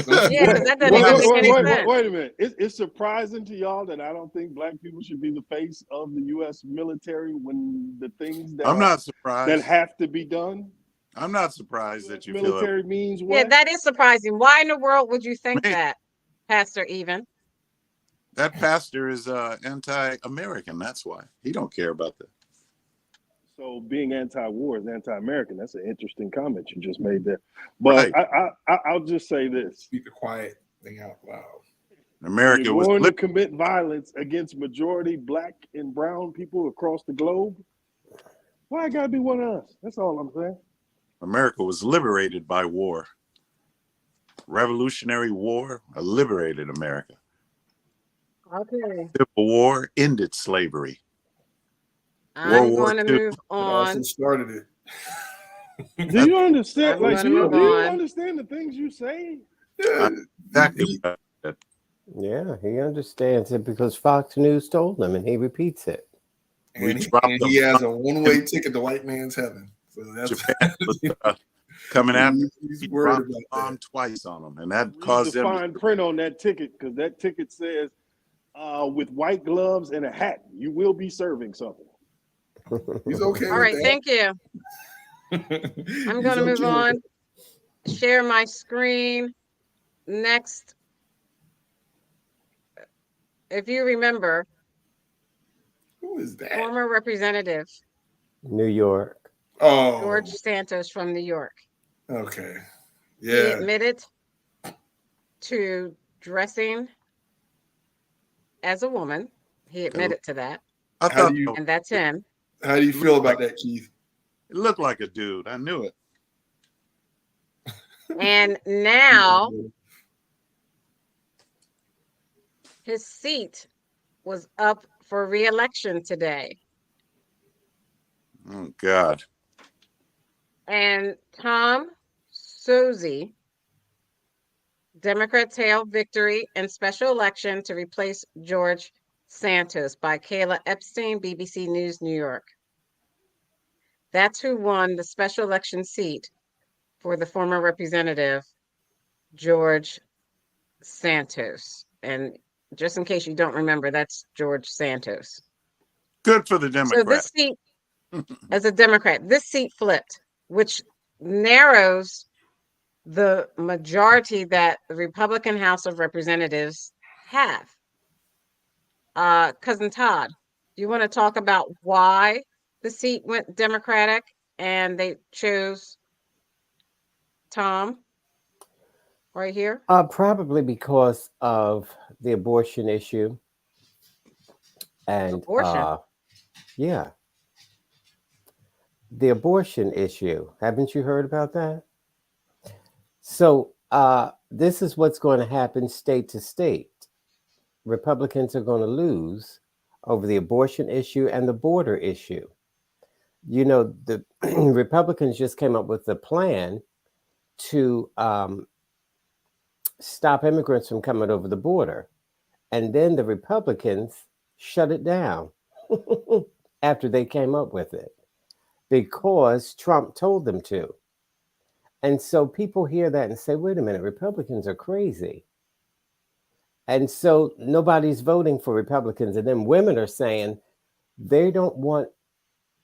Yeah, because that doesn't even make any sense. Wait a minute. It's surprising to y'all that I don't think black people should be the face of the U.S. military when the things that I'm not surprised that have to be done. I'm not surprised that you military feel means what? Yeah, that is surprising. Why in the world would you think that, Pastor Even? That pastor is anti-American. That's why he don't care about that. So being anti-war is anti-American. That's an interesting comment you just made there. But right. I'll just say this: speak the quiet thing out loud. America was going to commit violence against majority black and brown people across the globe. Why it gotta be one of us? That's all I'm saying. America was liberated by war. Revolutionary War liberated America. Okay. Civil War ended slavery. I'm going to move on. It also started it. Do you understand? Like, do you understand the things you say? Yeah. Exactly. Yeah, he understands it because Fox News told him, and he repeats it. And he has a one-way ticket to white man's heaven. So that's Japan was, coming after. He's worried about that. Twice on him, and that caused the fine print on that ticket because that ticket says, "With white gloves and a hat, you will be serving something." He's okay. All right, thank you. I'm going to move on. Share my screen. Next, if you remember, who is that? Former Representative New York. Oh, George Santos from New York. Okay. Yeah. He admitted to dressing as a woman. He admitted to that. And that's him. How do you feel about that, Keith? It looked like a dude. I knew it. And now his seat was up for re-election today. Oh, God. And Tom Suozzi, Democrats hailed victory in special election to replace George Santos by Kayla Epstein, BBC News, New York. That's who won the special election seat for the former representative, George Santos. And just in case you don't remember, that's George Santos. Good for the Democrats. So this seat, as a Democrat, this seat flipped, which narrows the majority that the Republican House of Representatives have. Cousin Todd, do you want to talk about why the seat went Democratic and they chose Tom right here? Probably because of the abortion issue. And abortion? Yeah. The abortion issue. Haven't you heard about that? So this is what's going to happen state to state. Republicans are going to lose over the abortion issue and the border issue. You know, the Republicans just came up with a plan to stop immigrants from coming over the border. And then the Republicans shut it down after they came up with it because Trump told them to. And so people hear that and say, wait a minute, Republicans are crazy. And so nobody's voting for Republicans. And then women are saying they don't want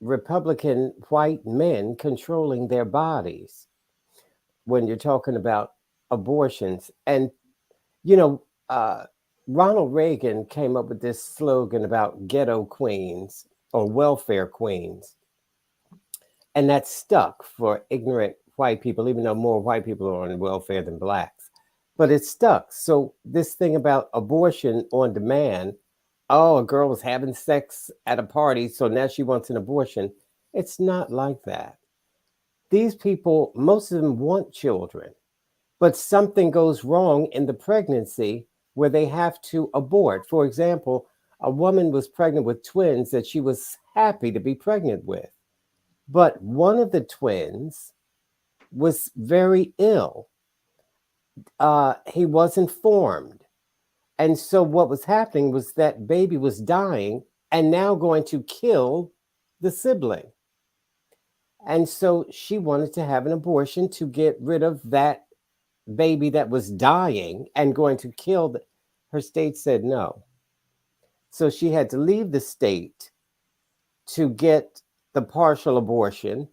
Republican white men controlling their bodies when you're talking about abortions. And, you know, Ronald Reagan came up with this slogan about ghetto queens or welfare queens. And that stuck for ignorant white people, even though more white people are on welfare than blacks. But it's stuck. So this thing about abortion on demand, oh, a girl was having sex at a party, so now she wants an abortion. It's not like that. These people, most of them want children, but something goes wrong in the pregnancy where they have to abort. For example, a woman was pregnant with twins that she was happy to be pregnant with, but one of the twins was very ill. He was informed. And so what was happening was that baby was dying and now going to kill the sibling. And so she wanted to have an abortion to get rid of that baby that was dying and going to kill her state said no. So she had to leave the state to get the partial abortion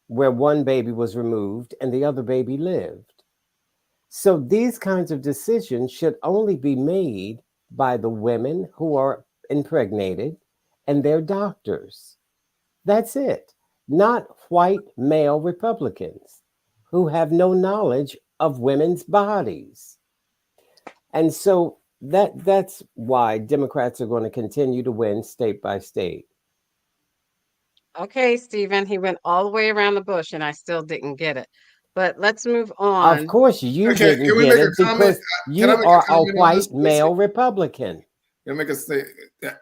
where one baby was removed and the other baby lived. So these kinds of decisions should only be made by the women who are impregnated and their doctors. That's it. Not white male Republicans who have no knowledge of women's bodies. And so that's why Democrats are going to continue to win state by state. Okay, Stephen, he went all the way around the bush and I still didn't get it. But let's move Of on. course, you Okay, didn't can we get make a it because comment? you Can I make a are a comment on this, white male Republican. Can I make a say?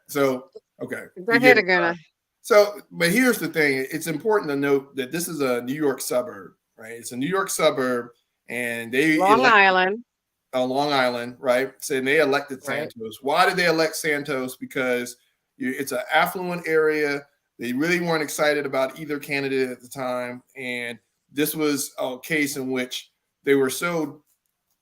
So, okay. Go ahead, Aguna. So, but here's the thing. It's important to note that this is a New York suburb, right? It's a New York suburb, and they Long Island. Long Island, right? So they elected Right. Santos. Why did they elect Santos? Because it's an affluent area. They really weren't excited about either candidate at the time, and this was a case in which they were so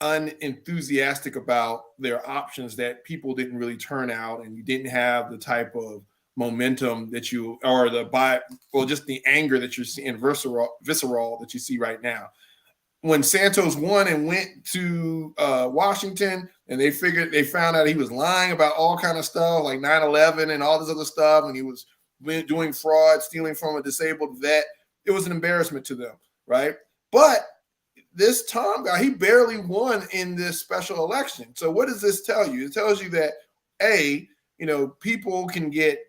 unenthusiastic about their options that people didn't really turn out, and you didn't have the type of momentum that you, or just the anger that you're seeing, visceral that you see right now. When Santos won and went to Washington, and they found out he was lying about all kind of stuff like 9/11 and all this other stuff, and he was doing fraud, stealing from a disabled vet. It was an embarrassment to them, right? But this Tom guy, he barely won in this special election. So what does this tell you? It tells you that people can get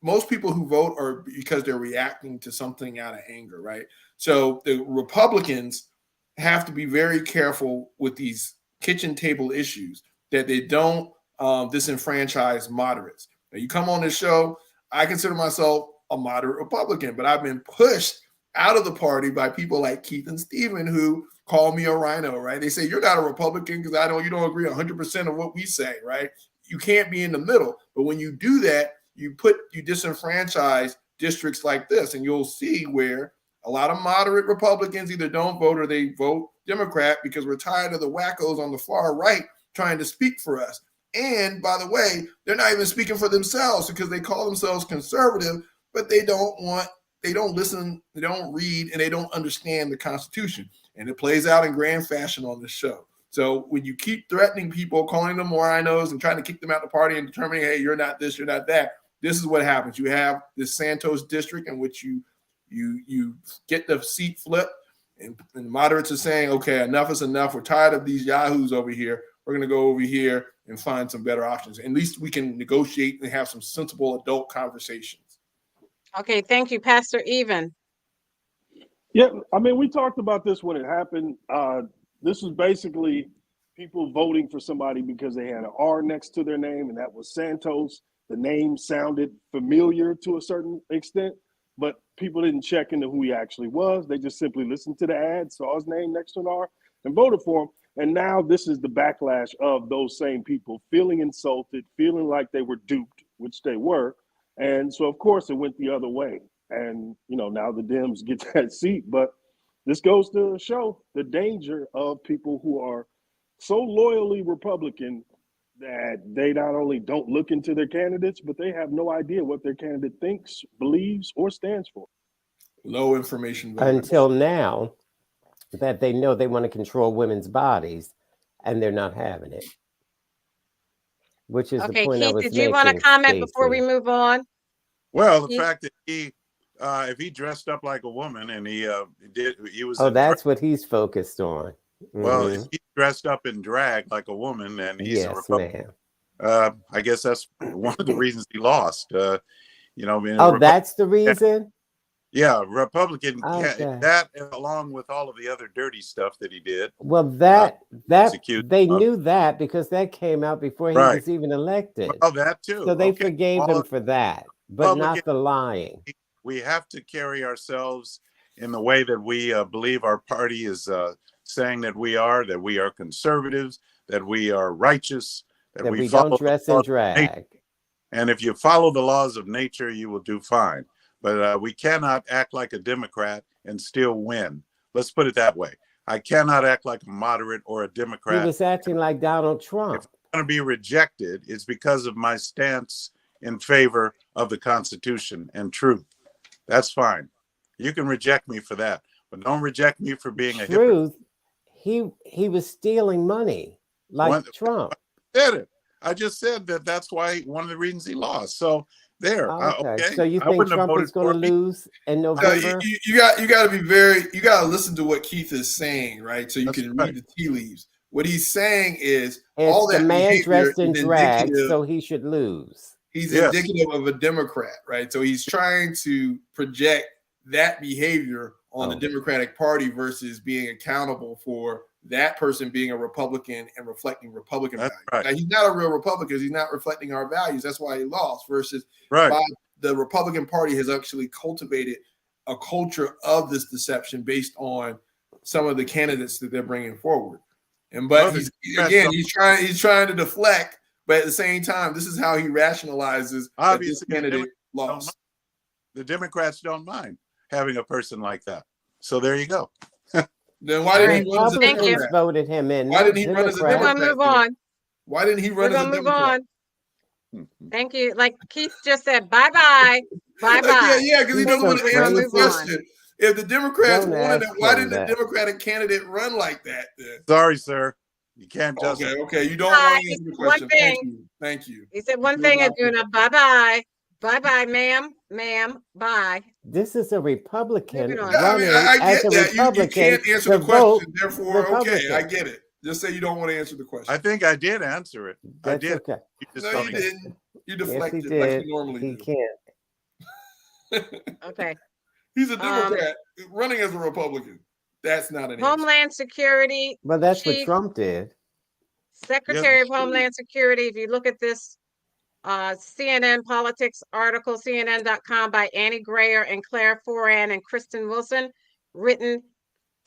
most people who vote are because they're reacting to something out of anger, right? So the Republicans have to be very careful with these kitchen table issues that they don't disenfranchise moderates. Now, you come on this show, I consider myself a moderate Republican, but I've been pushed out of the party by people like Keith and Stephen who call me a rhino, right? They say, you're not a Republican because you don't agree 100% of what we say, right? You can't be in the middle. But when you do that, you disenfranchise districts like this, and you'll see where a lot of moderate Republicans either don't vote or they vote Democrat because we're tired of the wackos on the far right trying to speak for us. And by the way, they're not even speaking for themselves because they call themselves conservative, but they don't listen, they don't read, and they don't understand the Constitution. And it plays out in grand fashion on this show. So when you keep threatening people, calling them rhinos and trying to kick them out of the party and determining, hey, you're not this, you're not that, this is what happens. You have this Santos district in which you get the seat flipped, and the moderates are saying, okay, enough is enough. We're tired of these yahoos over here. We're going to go over here and find some better options. At least we can negotiate and have some sensible adult conversations. Okay, thank you, Pastor Even. Yeah, I mean, we talked about this when it happened. This was basically people voting for somebody because they had an R next to their name, and that was Santos. The name sounded familiar to a certain extent, but people didn't check into who he actually was. They just simply listened to the ad, saw his name next to an R, and voted for him. And now this is the backlash of those same people feeling insulted, feeling like they were duped, which they were. And so, of course, it went the other way. And, now the Dems get that seat. But this goes to show the danger of people who are so loyally Republican that they not only don't look into their candidates, but they have no idea what their candidate thinks, believes, or stands for. Low information voters. Until now, that they know they want to control women's bodies, and they're not having it. Which is the point I was Keith, making. did you want to comment Stacey, before we move on? Well, the fact that he if he dressed up like a woman and he was. Oh, that's what he's focused on. Well, if he dressed up in drag like a woman and he's a Yes, Republican, ma'am. I guess that's one of the reasons he lost. You know, I mean, Oh, that's the reason? yeah, Republican Okay. that, along with all of the other dirty stuff that he did. Well, that accused they of. knew that because that came out before he Right. was even elected. Well, that too. So they Okay. forgave All him of for that, but Republican- not the lying. We have to carry ourselves in the way that we believe our party is saying that we are conservatives, that we are righteous, That we follow don't dress the in laws of nature. drag. And if you follow the laws of nature, you will do fine. But we cannot act like a Democrat and still win. Let's put it that way. I cannot act like a moderate or a Democrat. He was acting like Donald Trump. If I'm going to be rejected, it's because of my stance in favor of the Constitution and truth. That's fine. You can reject me for that, but don't reject me for being a hypocrite. He was stealing money like Trump. I said it. I just said that's why one of the reasons he lost. So there. Okay. So you think Trump is going to lose in November? You got to be you got to listen to what Keith is saying, right? So you can read the tea leaves. What he's saying is all that the man dressed in drag, indicative, so he should lose. He's indicative of a Democrat, right? So he's trying to project that behavior on the Democratic Party versus being accountable for that person being a Republican and reflecting Republican values. Right. Now, he's not a real Republican. He's not reflecting our values. That's why he lost. Versus the Republican Party has actually cultivated a culture of this deception based on some of the candidates that they're bringing forward. But he's trying to deflect. But at the same time, this is how he rationalizes obviously that this candidate lost. The Democrats don't mind having a person like that. So there you go. Then why didn't he run as a Democrat? Voted him in. Why didn't he run as a Democrat? We're gonna move on. Why didn't he run as a Democrat? Thank you. Like Keith just said, bye-bye. Bye-bye. Yeah, because he doesn't want to answer the question. If the Democrats wanted it, why didn't the Democratic candidate run like that then? Sorry, sir. You can't just. Okay. You don't want to answer the question. Thank you. He said one thing, Aduna. Bye-bye. Bye-bye, ma'am. Bye. This is a Republican running I get as a Republican. You can't answer the question, therefore, okay, I get it. Just say you don't want to answer the question. I think I did answer it. That's I did. Okay. No, you didn't. You deflected like you normally do. Can't. Okay. He's a Democrat running as a Republican. That's not an Homeland Security. But that's what Trump did. Secretary of Homeland Security. If you look at this CNN politics article, CNN.com by Annie Grayer and Claire Foran and Kristen Wilson, written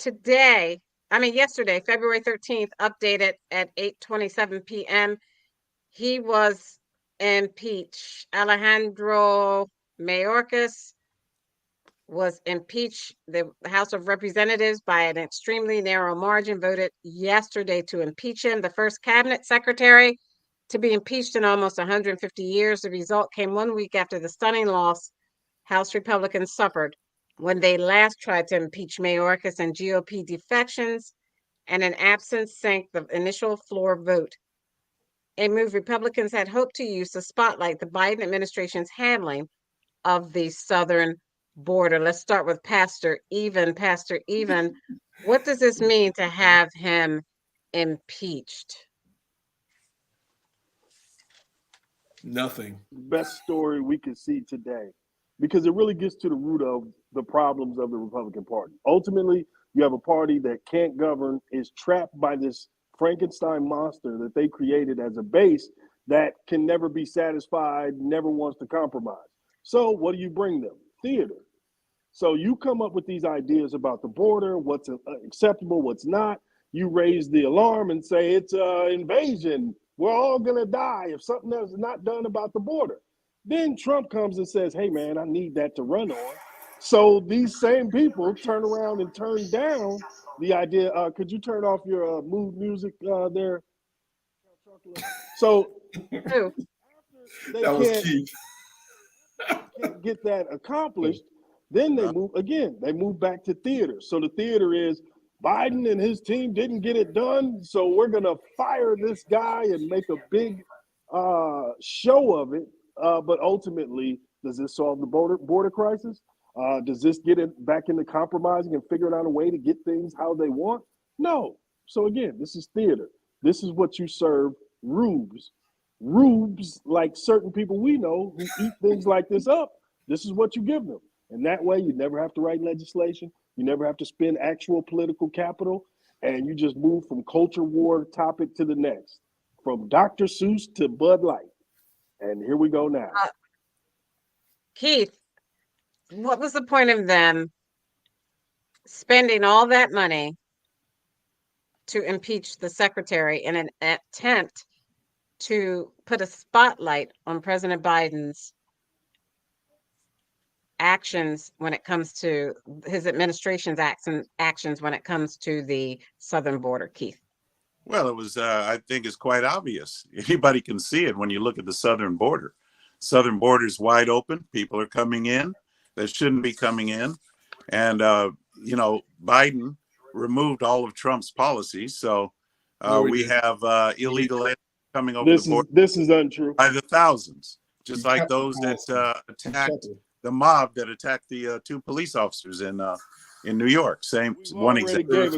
yesterday, February 13th, updated at 8:27 p.m. He was impeached. Alejandro Mayorkas was impeached. The House of Representatives, by an extremely narrow margin, voted yesterday to impeach him, the first cabinet secretary to be impeached in almost 150 years. The result came 1 week after the stunning loss House Republicans suffered when they last tried to impeach Mayorkas, and GOP defections and an absence sank the initial floor vote. A move Republicans had hoped to use to spotlight the Biden administration's handling of the southern border. Let's start with Pastor Even. Pastor Even, what does this mean to have him impeached? Nothing. Best story we could see today, because it really gets to the root of the problems of the Republican Party. Ultimately, you have a party that can't govern, is trapped by this Frankenstein monster that they created as a base that can never be satisfied, never wants to compromise. So what do you bring them? Theater. So you come up with these ideas about the border, what's acceptable, what's not. You raise the alarm and say it's an invasion. We're all going to die if something else is not done about the border. Then Trump comes and says, hey, man, I need that to run on. So these same people turn around and turn down the idea. Could you turn off your mood music there? So that was Keith. Can't get that accomplished. Then they move again. They move back to theater. So the theater is Biden and his team didn't get it done, so we're going to fire this guy and make a big show of it. But ultimately, does this solve the border crisis? Does this get it back into compromising and figuring out a way to get things how they want? No. So again, this is theater. This is what you serve rubes. Rubes, like certain people we know who eat things like this up. This is what you give them. And that way you never have to write legislation. You never have to spend actual political capital. And you just move from culture war topic to the next. From Dr. Seuss to Bud Light. And here we go now. Keith, what was the point of them spending all that money to impeach the secretary in an attempt to put a spotlight on President Biden's actions when it comes to his administration's actions when it comes to the southern border, Keith? Well, it was, I think it's quite obvious. Anybody can see it when you look at the southern border. Southern border is wide open. People are coming in that shouldn't be coming in. And, Biden removed all of Trump's policies. So we have illegal aliens coming over the border. This is untrue. By the thousands, just like those that attacked the mob that attacked the 2 police officers in New York. Same one example.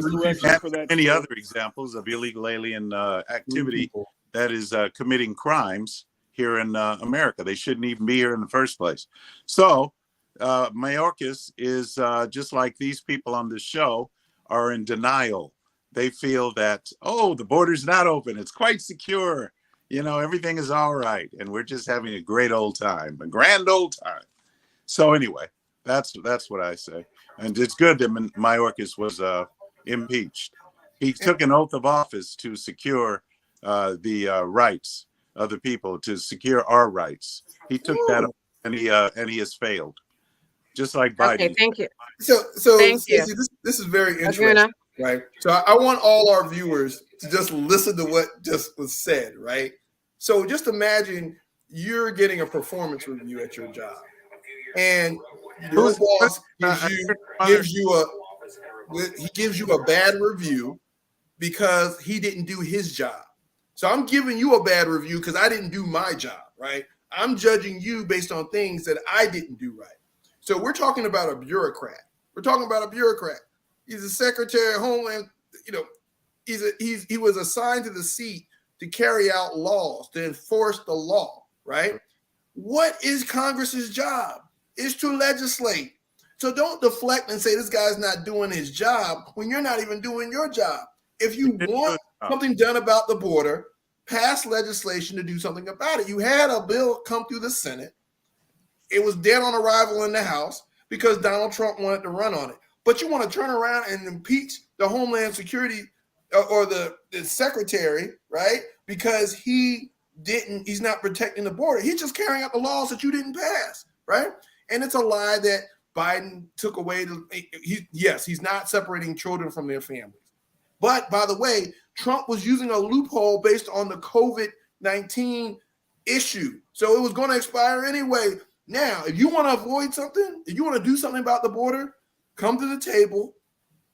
Many other examples of illegal alien activity that is committing crimes here in America. They shouldn't even be here in the first place. So Mayorkas is just like these people on this show are in denial. They feel that, the border's not open. It's quite secure. Everything is all right. And we're just having a great old time, a grand old time. So anyway, that's what I say. And it's good that Mayorkas was impeached. He took an oath of office to secure the rights of the people, to secure our rights. He took that oath, and he has failed, just like Biden. Okay, thank you. So thank you. This is very interesting, right? So I want all our viewers to just listen to what just was said, right? So just imagine you're getting a performance review at your job, and your boss gives you a bad review because he didn't do his job. So I'm giving you a bad review because I didn't do my job, right? I'm judging you based on things that I didn't do right. So we're talking about a bureaucrat. He's a secretary of Homeland. He was assigned to the seat to carry out laws, to enforce the law, right? What is Congress's job? Is to legislate. So don't deflect and say this guy's not doing his job when you're not even doing your job. If you want something done about the border, pass legislation to do something about it. You had a bill come through the Senate. It was dead on arrival in the House because Donald Trump wanted to run on it. But you want to turn around and impeach the Homeland Security or the secretary, right? Because he's not protecting the border. He's just carrying out the laws that you didn't pass, right? And it's a lie that Biden took away. He's not separating children from their families. But by the way, Trump was using a loophole based on the COVID-19 issue. So it was going to expire anyway. Now, if you want to avoid something, if you want to do something about the border, come to the table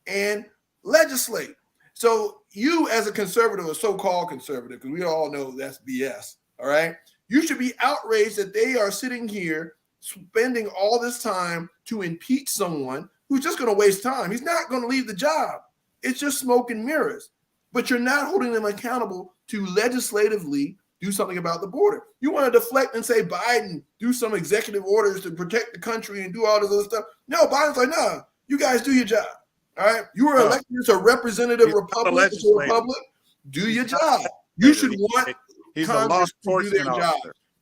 and legislate. So you as a conservative, a so-called conservative, because we all know that's BS, all right? You should be outraged that they are sitting here spending all this time to impeach someone who's just going to waste time. He's not going to leave the job. It's just smoke and mirrors. But you're not holding them accountable to legislatively do something about the border. You want to deflect and say, Biden, do some executive orders to protect the country and do all this other stuff. No, Biden's like, no, you guys do your job. All right. You were elected as a representative republic to the republic. Do your job. You should want Congress to do their job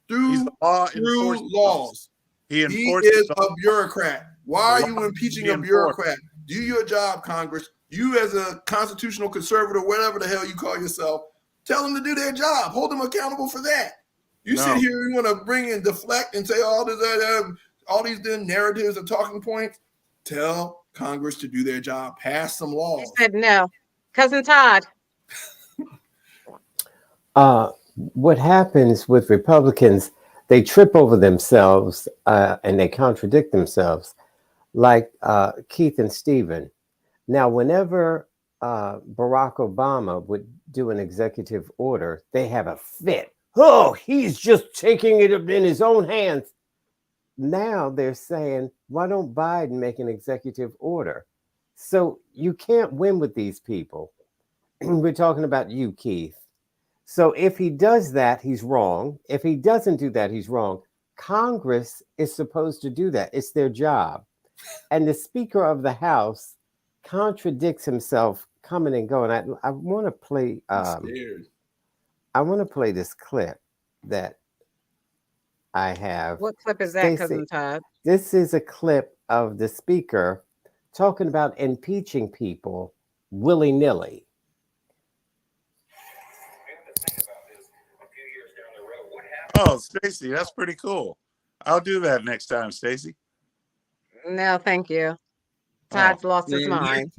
through laws. He is a bureaucrat. Why are you impeaching a bureaucrat? Do your job, Congress. You as a constitutional conservative, whatever the hell you call yourself, tell them to do their job. Hold them accountable for that. You sit here, you want to bring and deflect and say all these narratives and talking points. Tell Congress to do their job. Pass some laws. He said no. Cousin Todd. What happens with Republicans, they trip over themselves and they contradict themselves, like Keith and Stephen. Now, whenever Barack Obama would do an executive order, they have a fit. Oh, he's just taking it in his own hands. now they're saying, why don't Biden make an executive order? So you can't win with these people. We're talking about you, Keith. So if he does that, he's wrong. If he doesn't do that, he's wrong. Congress is supposed to do that. It's their job. And the Speaker of the House contradicts himself coming and going. I want to play I want to play this clip that I have. What clip is that, Cousin Stacey, Todd? this is a clip of the Speaker talking about impeaching people willy-nilly. Oh, Stacey, that's pretty cool. I'll do that next time, Stacey. No, thank you. Todd's lost his mind.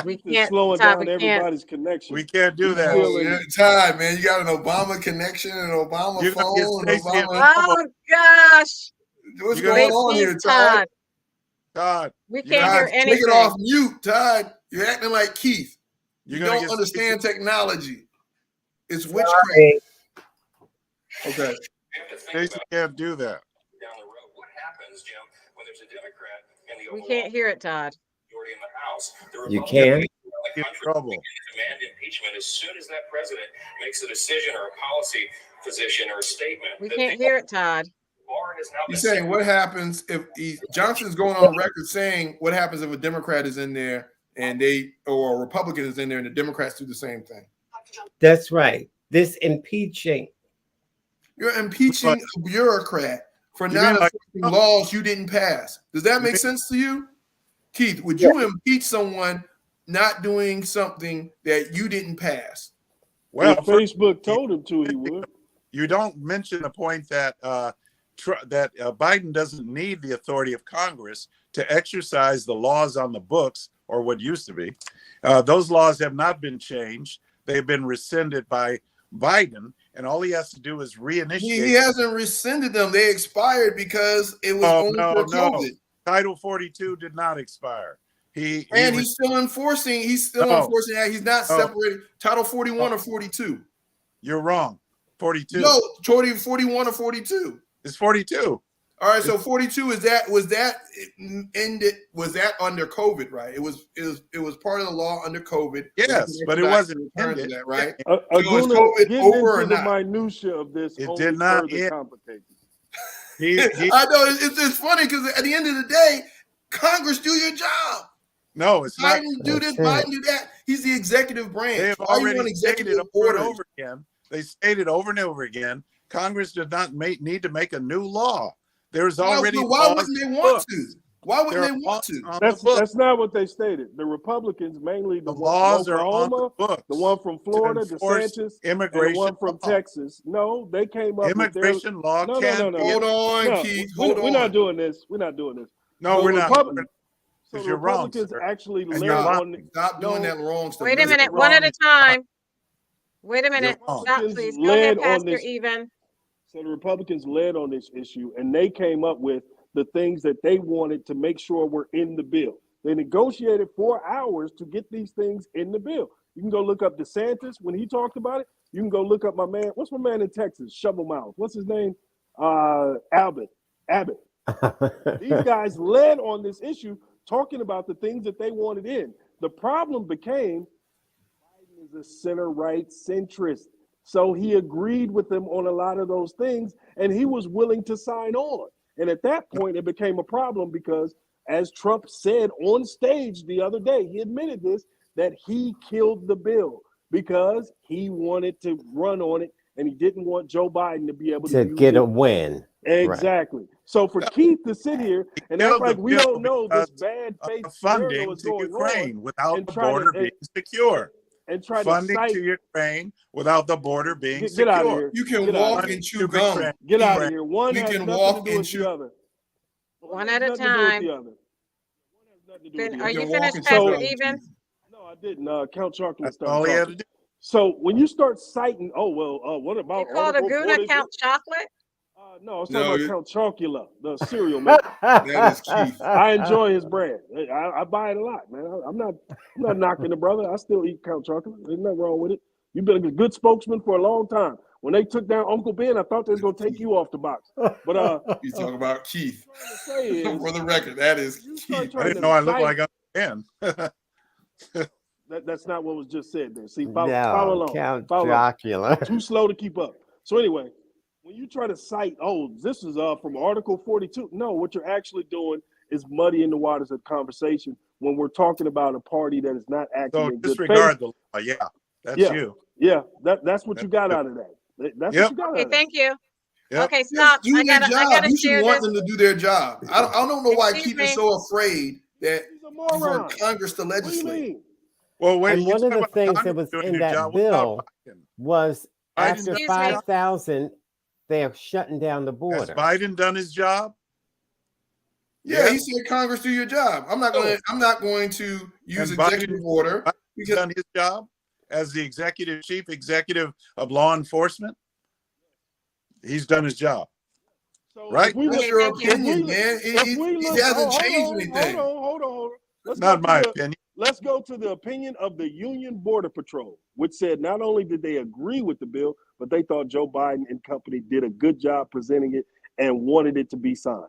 We It's can't, slowing Todd, down we can't. everybody's connection. We can't do He's that. still in- Yeah, Todd, man, you got an Obama connection, an Obama You're gonna get phone, an Stacey in Obama. Oh gosh. What's You're going gonna on Please, here, Todd? Todd, We you're can't gonna- hear Todd, take anything. it off mute, Todd. You're acting like Keith. You you're gonna don't get understand Stacey, technology. It's witchcraft. Sorry. Okay. Stacey can't do that. Down the road, what happens, Jim, when there's a Democrat in the We Oval can't hear it, Todd. majority in the House? The You Republicans can? around the Get in country trouble. demand impeachment as soon as that president makes a decision or a policy position or a statement. We that can't the hear it, Todd. bar has now been He's saying set. what happens if Johnson's going on record saying what happens if a Democrat is in there and or a Republican is in there and the Democrats do the same thing. That's right. This impeaching. You're impeaching a bureaucrat for You not mean like- enforcing laws you didn't pass. Does that make sense to you? Keith, would you impeach someone not doing something that you didn't pass? Well, If Facebook told him to, he would. you don't mention the point that Biden doesn't need the authority of Congress to exercise the laws on the books, or what used to be. Those laws have not been changed. They've been rescinded by Biden, and all he has to do is reinitiate. He hasn't rescinded them. They expired because it was only for COVID. Title 42 did not expire. He's still enforcing. He's still enforcing that. He's not separated. Title 41 or 42. You're wrong. 42. No, 41 or 42. It's 42. All right, so 42 was that under COVID, right? It was part of the law under COVID. Yes, but it wasn't ended, that, right? Aguna, COVID getting over into or the not? minutia of this It only did not further end. complicates He- I know it's funny because at the end of the day, Congress do your job. no, it's not. Biden do this, Biden do that. He's the executive branch. They have Why you want already stated executive over and orders? over again. They stated over and over again. Congress does not need to make a new law. There's already. Why wouldn't they want to? Why wouldn't they want to? That's not what they stated. The Republicans, mainly the one laws from are on the Oklahoma, books. the one from Florida, enforce DeSantis, immigration and the one from law. Texas. No, they came up Immigration with law No, can. no. Hold on, No, Keith. Hold on. We're not doing this. We're not doing this. No, So we're not. Republicans- So Because the you're wrong, Republicans sir. actually And led you're on. Stop doing that wrong stuff. Wait a Listen, minute, wrong. one at a time. Wait a minute. wrong. Stop, Republicans please. Go ahead, led on Pastor this- Even. So the Republicans led on this issue, and they came up with the things that they wanted to make sure were in the bill. They negotiated 4 hours to get these things in the bill. You can go look up DeSantis when he talked about it. You can go look up my man. What's my man in Texas? Shovel Mouth. What's his name? Abbott. These guys led on this issue, talking about the things that they wanted in. The problem became Biden is a center-right centrist. So he agreed with them on a lot of those things, and he was willing to sign on. And at that point, it became a problem because, as Trump said on stage the other day, he admitted this, that he killed the bill because he wanted to run on it, and he didn't want Joe Biden to be able to get a win. Exactly. So for Keith to sit here and act killed like the we bill don't know this because bad faith of scenario funding is to going Ukraine on, without and the try to- border being secure. and try Funding to cite. to Ukraine without the border being Get out of secure. here. You can Get out walk of here. and chew gum. Get out of here. One We has can nothing walk to do and with chew- the other. One at a Nothing to do with time. the other. One has nothing to do with the Are other. you can walk finished, and Pastor chew gum. Even? No, I didn't. Count Chocolate That's started all he had talking. to do. So when you start citing, what You about called Article Aguna 40? Count Chocolate? No, I was No, talking you- about Count Chocula, the cereal maker. That is Keith. I enjoy his brand. I buy it a lot, man. I'm not knocking the brother. I still eat Count Chocula. There's nothing wrong with it. You've been a good spokesman for a long time. When they took down Uncle Ben, I thought they was gonna take you off the box. But He's talking about Keith. what I'm trying to say is, For the record, that is you start Keith. I trying didn't to know I looked cite- like Uncle Ben. that's not what was just said there. See, follow No, along. Count Follow along. Dracula. Too slow to keep up. So anyway, when you try to cite, oh, this is from Article 42. No, what you're actually doing is muddying the waters of conversation when we're talking about a party that is not acting So in good faith. disregard the law. Yeah, that's Yeah. you. Yeah, that's what you got out of that. That's Yep. what you got out Okay, of that. thank you. Yep. Okay, stop. Do I their gotta job. You should share want this. them to do their job. I don't know why Excuse Keith is me. so afraid that He's a for moron. Congress to What do you legislate. mean? Well, wait. And you one of talk the about things that Congress was doing in their that job. What about bill Biden? was Biden after done his Excuse me. job? 5,000, they're shutting down the Has border. Biden done his job? Yeah, Yeah. he said Congress do your job. I'm not going to use And executive order Biden's because done his job as the chief executive of law enforcement. He's done his job. So Right? if we that's look, Okay, your thank you. opinion, man. if we look, It hasn't hold changed on, anything. hold on. Not my opinion. Let's go to the opinion of the Union Border Patrol, which said not only did they agree with the bill, but they thought Joe Biden and company did a good job presenting it and wanted it to be signed.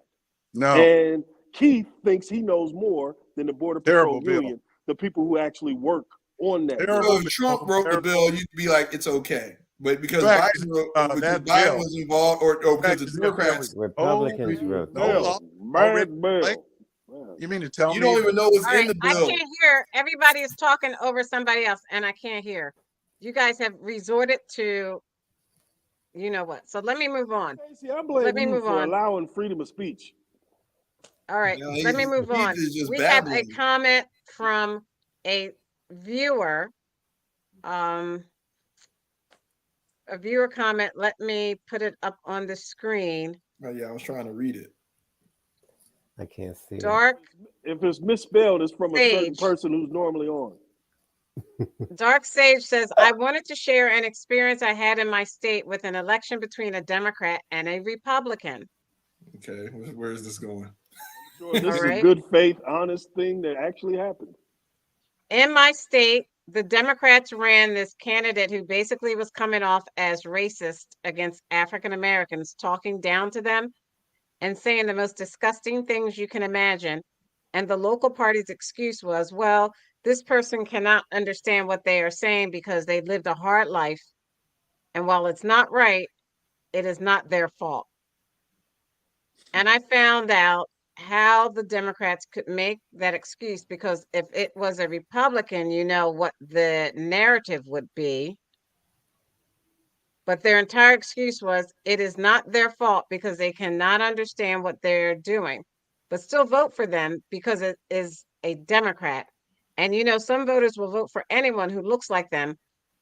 No. And Keith thinks he knows more than the Border Terrible Patrol bill. Union, the people who actually work on that. Terrible. bill. So if Trump wrote the bill, you'd be like, it's okay. But because Fact, Biden that bill- was involved, or because the Fact, that bill Democrats, is Republicans no- wrote no that. law. Bad bill. Like, you mean to tell you me? don't even know what's All in right, the I bill. can't hear. Everybody is talking over somebody else, and I can't hear. You guys have resorted to, you know what? So let me move on. Stacey, I blame Let me you move for on. allowing freedom of speech. All right, Yeah, let me move Keith on. is just We have a babbling. comment from a viewer. A viewer comment. Let me put it up on the screen. Oh, yeah, I was trying to read it. I can't see it. Dark If it's misspelled, it's from a certain Sage. person who's normally on. Dark Sage says, I wanted to share an experience I had in my state with an election between a Democrat and a Republican. Okay, where is this going? Sure, this is All right. a good faith, honest thing that actually happened. In my state, the Democrats ran this candidate who basically was coming off as racist against African Americans, talking down to them and saying the most disgusting things you can imagine. And the local party's excuse was, well, this person cannot understand what they are saying because they lived a hard life. And while it's not right, it is not their fault. And I found out how the Democrats could make that excuse, because if it was a Republican, you know what the narrative would be. But their entire excuse was it is not their fault because they cannot understand what they're doing, but still vote for them because it is a Democrat. And you know, some voters will vote for anyone who looks like them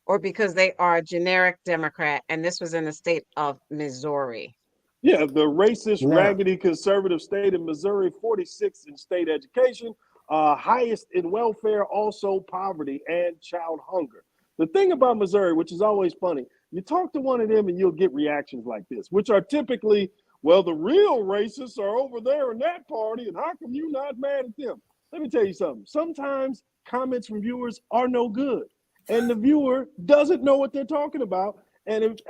or because they are a generic Democrat. And this was in the state of Missouri. Yeah, the racist, No. raggedy conservative state of Missouri, 46th in state education, highest in welfare, also poverty and child hunger. The thing about Missouri, which is always funny, you talk to one of them and you'll get reactions like this, which are typically, well, the real racists are over there in that party, and how come you not mad at them? Let me tell you something. Sometimes comments from viewers are no good, and the viewer doesn't know what they're talking about. And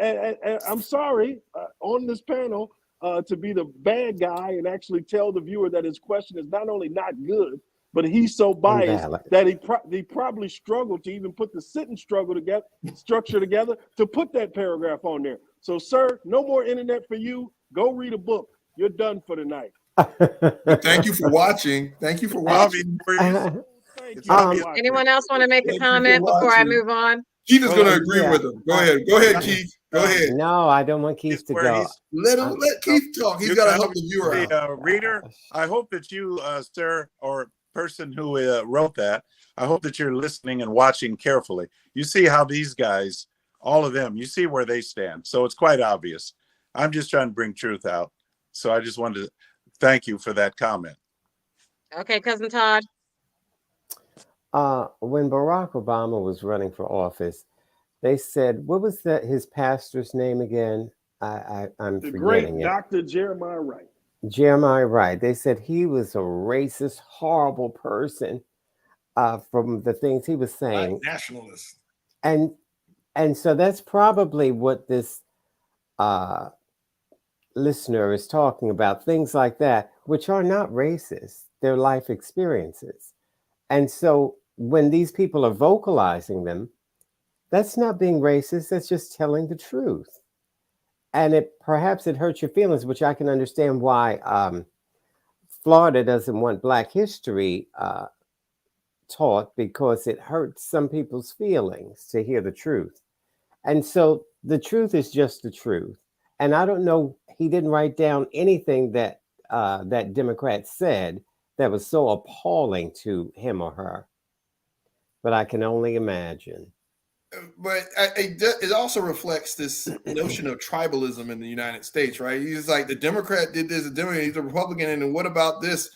I'm sorry on this panel to be the bad guy and actually tell the viewer that his question is not only not good, but he's so biased Invalid. that he probably struggled to even put the sentence structure together to put that paragraph on there. So, sir, no more internet for you. Go read a book. You're done for the night. Thank you for watching. Thank you for watching. Thank It's you. obvious. Anyone else want to make a Thank you for comment before I watching. move on? Keith is going to agree Yeah. with him. Go ahead. Go ahead, Keith. Go ahead. No, I don't want Keith to Where go. he's- Let Keith talk. He's You got to can help the viewer out. The reader, I hope that you, sir, or person who wrote that, I hope that you're listening and watching carefully. You see how these guys, all of them, you see where they stand. So it's quite obvious. I'm just trying to bring truth out. So I just wanted to thank you for that comment. Okay, Cousin Todd. When Barack Obama was running for office, they said, what was his pastor's name again? I'm The forgetting great it. Dr. Jeremiah Wright. Jeremiah Wright. They said he was a racist, horrible person from the things he was Black saying. nationalist. And so that's probably what this listener is talking about, things like that, which are not racist. They're life experiences. And so when these people are vocalizing them, that's not being racist. That's just telling the truth. And perhaps it hurts your feelings, which I can understand why Florida doesn't want Black history taught, because it hurts some people's feelings to hear the truth. And so the truth is just the truth. And I don't know, he didn't write down anything that that Democrat said that was so appalling to him or her. But I can only imagine. But it also reflects this notion of tribalism in the United States, right? He's like, the Democrat did this, the Democrat, he's a Republican, and what about this?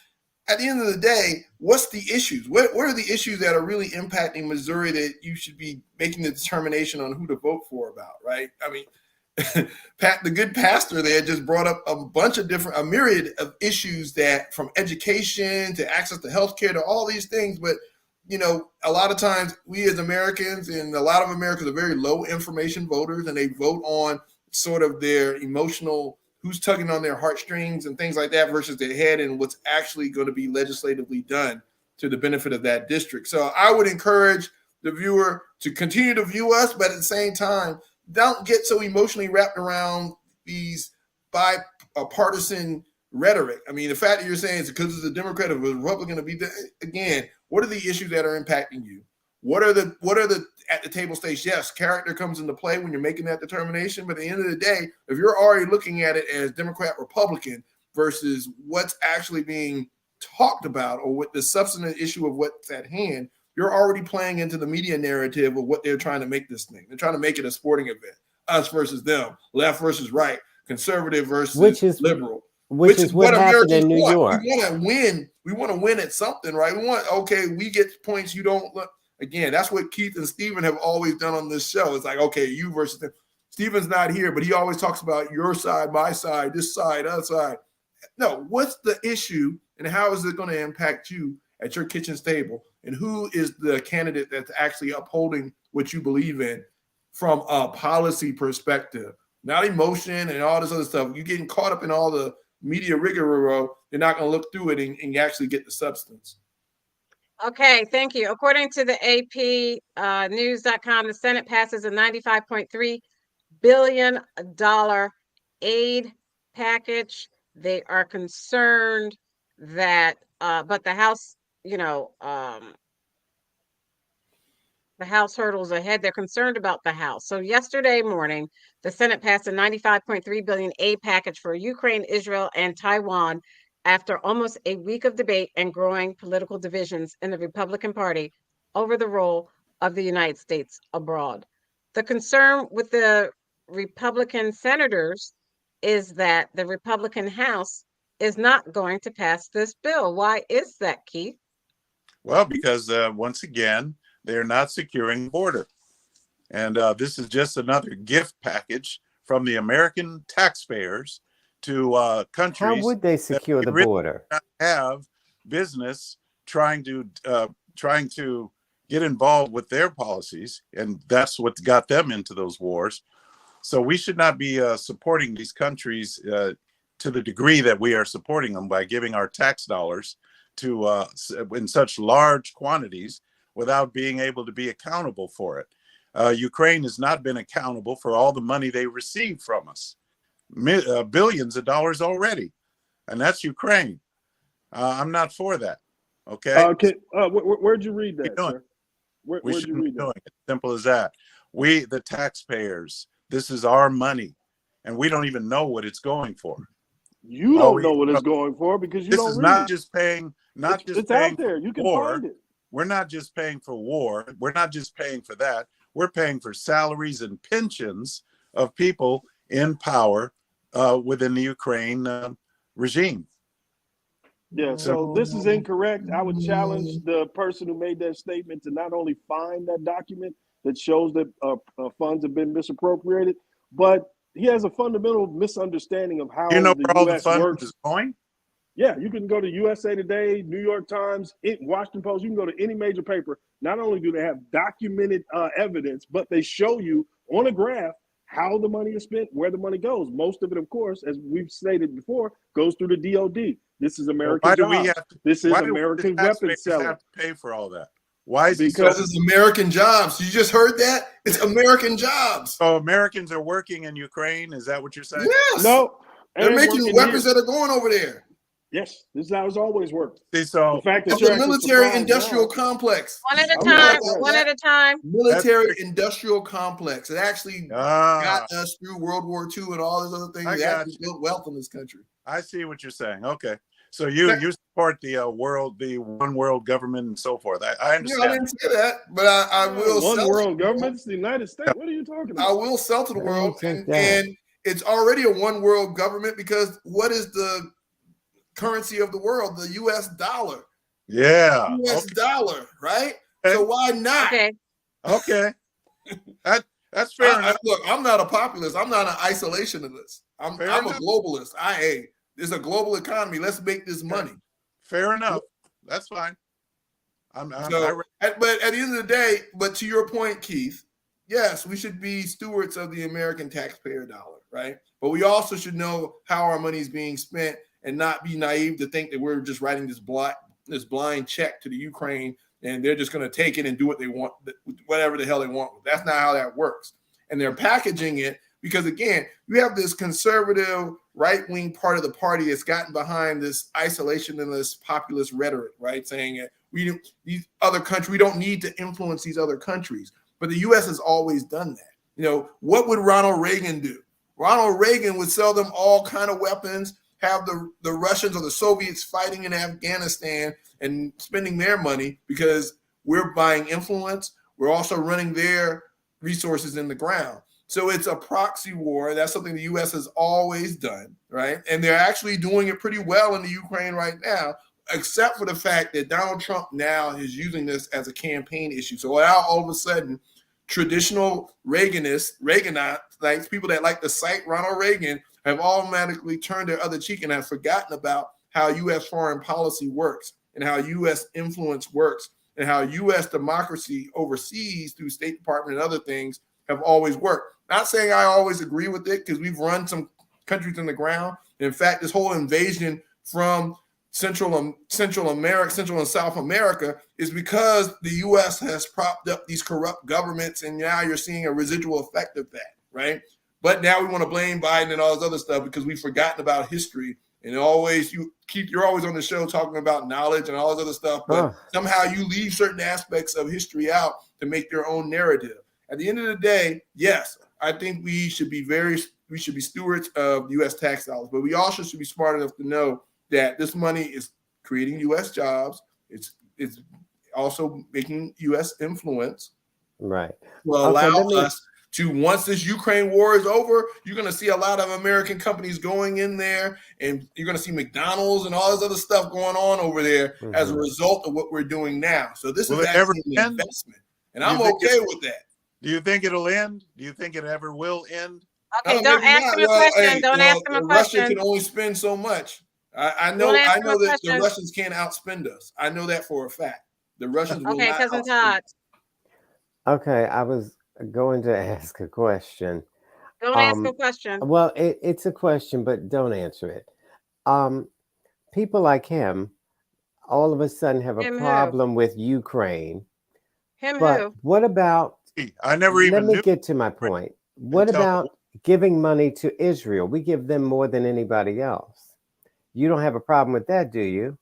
At the end of the day, what's the issues? What are the issues that are really impacting Missouri that you should be making the determination on who to vote for about, right? I mean, Pat, the good pastor there, just brought up a myriad of issues, that from education to access to healthcare to all these things. But, you know, a lot of times we as Americans, and a lot of Americans are very low information voters, and they vote on sort of their emotional, who's tugging on their heartstrings and things like that, versus their head and what's actually going to be legislatively done to the benefit of that district. So I would encourage the viewer to continue to view us, but at the same time, don't get so emotionally wrapped around these bipartisan rhetoric. I mean, the fact that you're saying it's because it's a Democrat or a Republican to be, again, what are the issues that are impacting you? What are the at the table stakes? Yes, character comes into play when you're making that determination. But at the end of the day, if you're already looking at it as Democrat, Republican versus what's actually being talked about, or what the substantive issue of what's at hand, you're already playing into the media narrative of what they're trying to make this thing. They're trying to make it a sporting event. Us versus them, left versus right, conservative versus liberal. Which is what happened in New York. We want to win. We want to win at something, right? We get points. You don't look. Again, that's what Keith and Stephen have always done on this show. It's like, okay, you versus them. Stephen's not here, but he always talks about your side, my side, this side, other side. No, what's the issue, and how is it going to impact you at your kitchen table? And who is the candidate that's actually upholding what you believe in from a policy perspective, not emotion and all this other stuff. You're getting caught up in all the media rigmarole. You're not going to look through it and you actually get the substance. Okay, thank you. According to the AP news.com, the Senate passes a $95.3 billion aid package. They are concerned that, but the House, the House hurdles ahead. They're concerned about the House. So yesterday morning, the Senate passed a $95.3 billion aid package for Ukraine, Israel, and Taiwan after almost a week of debate and growing political divisions in the Republican Party over the role of the United States abroad. The concern with the Republican senators is that the Republican House is not going to pass this bill. Why is that, Keith? Well, because once again, they're not securing the border. And this is just another gift package from the American taxpayers to countries. How would they secure the border? Have business trying to get involved with their policies, and that's what got them into those wars. So we should not be supporting these countries to the degree that we are supporting them by giving our tax dollars to in such large quantities without being able to be accountable for it. Ukraine has not been accountable for all the money they received from us. Billions of dollars already, and that's Ukraine. I'm not for that. Okay. Where'd you read that, sir? Where'd you read that? Simple as that. We, the taxpayers, this is our money, and we don't even know what it's going for. You don't know what it's going for because you don't. This is not just paying. It's out there. You can find it. We're not just paying for war. We're not just paying for that. We're paying for salaries and pensions of people in power within the Ukraine regime. Yeah, so this is incorrect. I would challenge the person who made that statement to not only find that document that shows that funds have been misappropriated, but he has a fundamental misunderstanding of how where all US the funds works. is going? Yeah, you can go to USA Today, New York Times, Washington Post. You can go to any major paper. Not only do they have documented evidence, but they show you on a graph how the money is spent, where the money goes. Most of it, of course, as we've stated before, goes through the DOD. This is American why do we jobs. have to, This is why do American the weapons taxpayers selling. have to pay for all that? Why is it Because so? it's American jobs. You just heard that? It's American jobs. So Americans are working in Ukraine? Is that what you're saying? Yes. No, They're and making working weapons here. that are going over there. Yes, this is how it's always worked. See, The so fact that It's you're a actually military supplying industrial jobs. complex. One at a Oh, time. yeah, One at a time. Military industrial complex. It actually ah, got us through World War II and all these other things. I It got actually built wealth in this country. I see what you're saying. Okay, so you support the one world government and so forth. I I understand. didn't say that, but I will One sell world to government, it's the United States. What are you talking I about? will sell to the I don't world, think and, that. and it's already a one world government because what is the currency of the world? The U.S. dollar. Yeah. U.S. Okay. dollar, right? Okay. So why not? Okay. Okay. That's fair enough. Look, I'm not a populist. I'm not an isolationist. I'm Fair a enough. globalist. Hey, it's a global economy. Let's make this money. Fair enough. That's fine. But at the end of the day, but to your point, Keith, yes, we should be stewards of the American taxpayer dollar, right? But we also should know how our money is being spent and not be naive to think that we're just writing this blind check to the Ukraine and they're just going to take it and do what they want, whatever the hell they want. That's not how that works. And they're packaging it because, again, you have this conservative right-wing part of the party that's gotten behind this isolationist populist rhetoric, right? Saying that these other countries, we don't need to influence these other countries. But the U.S. has always done that. You know, what would Ronald Reagan do? Ronald Reagan would sell them all kind of weapons, have the Russians or the Soviets fighting in Afghanistan and spending their money because we're buying influence. We're also running their resources in the ground. So it's a proxy war. That's something the U.S. has always done, right? And they're actually doing it pretty well in the Ukraine right now, except for the fact that Donald Trump now is using this as a campaign issue. So now all of a sudden, traditional Reaganites, people that like to cite Ronald Reagan, have automatically turned their other cheek and have forgotten about how U.S. foreign policy works and how U.S. influence works and how U.S. democracy overseas through State Department and other things have always worked. Not saying I always agree with it because we've run some countries in the ground. In fact, this whole invasion from Central and South America is because the U.S. has propped up these corrupt governments, and now you're seeing a residual effect of that, right? But now we want to blame Biden and all this other stuff because we've forgotten about history. And you're always on the show talking about knowledge and all this other stuff, but somehow you leave certain aspects of history out to make your own narrative. At the end of the day, yes, I think we should be stewards of U.S. tax dollars, but we also should be smart enough to know that this money is creating U.S. jobs. It's also making U.S. influence. Right. Will allow us to, once this Ukraine war is over, you're going to see a lot of American companies going in there, and you're going to see McDonald's and all this other stuff going on over there as a result of what we're doing now. So this is actually an investment, and I'm okay with that. Do you think it'll end? Do you think it ever will end? Okay, don't ask him a question. Don't ask him a question. Russia can only spend so much. I know that the Russians can't outspend us. I know that for a fact. The Russians will not Cousin outspend Todd. us. Okay, I was going to ask a question. Don't ask a question. Well, it's a question, but don't answer it. People like him all of a sudden have a problem with Ukraine. What about... I never even Let me get to my point. What about giving money to Israel? We give them more than anybody else. You don't have a problem with that, do you?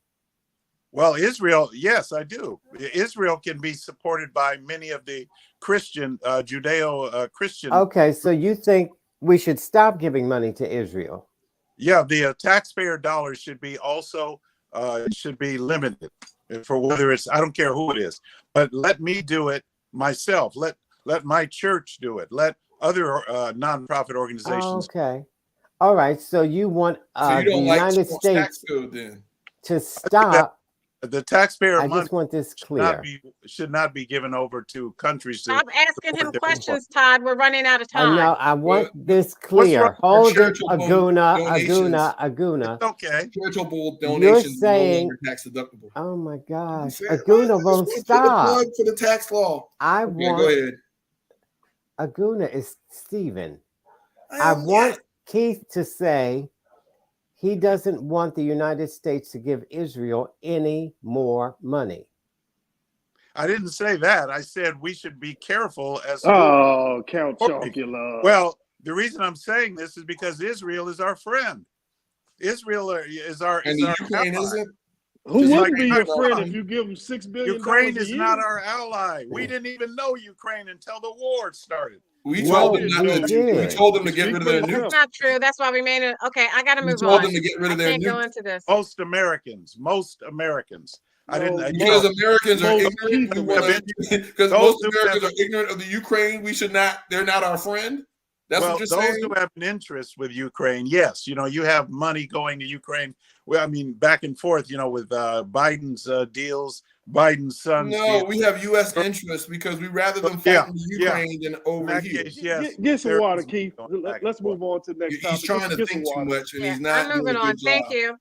Well, Israel, yes, I do. Israel can be supported by many of the Christian, Judeo-Christian. Okay, so you think we should stop giving money to Israel? Yeah, the taxpayer dollars should be also limited for whether it's, I don't care who it is, but let me do it myself. Let my church do it. Let other nonprofit organizations. Okay. All right. So you want the United States to stop. The taxpayer I money just want this clear. Should not be given over to countries. Stop asking him questions, Todd. We're running out of time. I know. I want this clear. Hold it, Aguna. It's okay. Charitable donations are no longer tax deductible. Oh my gosh. Aguna won't stop. For the tax law. Go ahead. Aguna is Stephen. I want Keith to say he doesn't want the United States to give Israel any more money. I didn't say that. I said we should be careful as Oh, Count Chocula. Well, the reason I'm saying this is because Israel is our friend. Israel is our And is our Ukraine ally. isn't. Who Just wouldn't like be your friend Iran. if you give them $6 billion Ukraine a is year? not our ally. We didn't even know Ukraine until the war started. We Well, told them not we to. did. We told them to get Speak rid of for their yourself. nukes. That's not true. That's why we made it. Okay, I got to We move told on. them to get rid I of their can't go nukes. into this. Most Americans. I No, didn't. Because Americans are most ignorant. We people want have to, because those most who Americans have- are ignorant of the Ukraine. We should not. They're not our friend. That's well, what you're those saying. who have an interest with Ukraine, yes, you have money going to Ukraine. Well, I mean, back and forth, with Biden's deals, Biden's son's No, deals. we have U.S. interests because we rather them Yeah, fight in Ukraine than In over that here. case, yes. Get some there water, is Keith. going back and Let's forth. move on to the next topic. He's trying to Get some think too water. much, and Yeah, he's not I'm doing moving a on. good Thank job. you.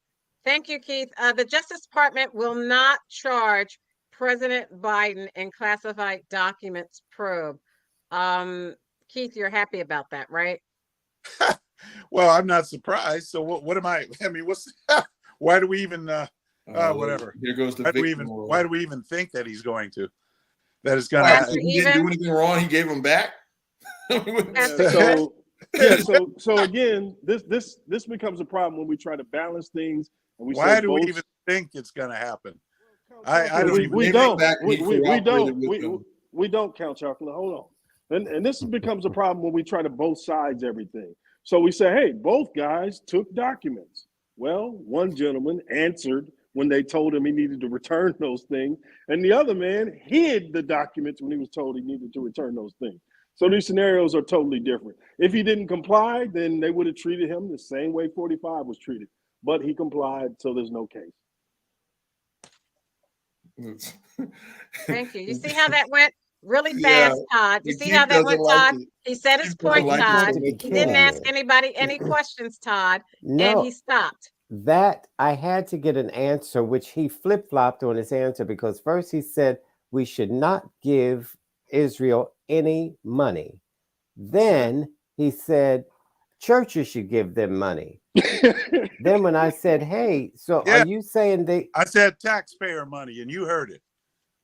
Thank you, Keith. The Justice Department will not charge President Biden in classified documents probe. Keith, you're happy about that, right? Well, I'm not surprised. So what am I? I mean, why do we even? Whatever. Here goes the Why do we even think that he's going to? That is going Pastor to. He didn't do anything wrong. He gave them back. Pastor So again, this becomes a problem when we try to balance things and we Why say do we both. even think it's going to happen? I don't even. We They don't. back and he cooperated with them. We don't, Count Chocolate. Hold on. And this becomes a problem when we try to both sides everything. So we say, hey, both guys took documents. Well, one gentleman answered when they told him he needed to return those things, and the other man hid the documents when he was told he needed to return those things. So these scenarios are totally different. If he didn't comply, then they would have treated him the same way 45 was treated. But he complied, so there's no case. Thank you. You see how that went really Yeah, fast, Todd? You the see Keith how that went, doesn't like Todd? it. He said his Keith doesn't point, like it. Todd. So He it's didn't killing ask me. anybody any questions, Todd, and No, he stopped. that I had to get an answer, which he flip-flopped on his answer, because first he said we should not give Israel any money. Then he said churches should give them money. Then when I said, hey, so Yeah. are you saying they I said taxpayer money, and you heard it.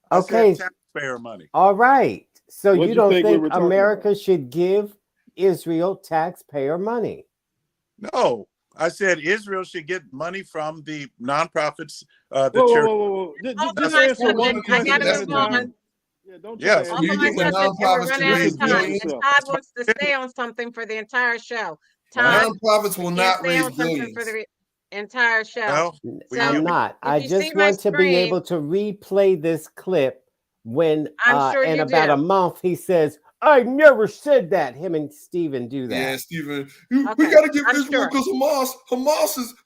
I okay, said taxpayer money. all right. So What'd you you don't think we think were talking America should give Israel taxpayer money? No, I said Israel should get money from the nonprofits, the Whoa, church. whoa. Just Off of just my answer one subject. I question gotta at a move on. time. Yeah, don't try Yes. to Off You of my think the subject, and we're nonprofits running to out raise of time. billions? And Todd wants to stay on something for the entire show. The Todd, nonprofits will you can't not stay raise on something billions. for the entire show. Well, So, I'm not. if I you just see my want to be screen- able to replay this clip when I'm sure in you about do. a month he says, I never said that. Him and Steven do that. Yeah, Stephen, Okay, we got to give I'm Israel sure. because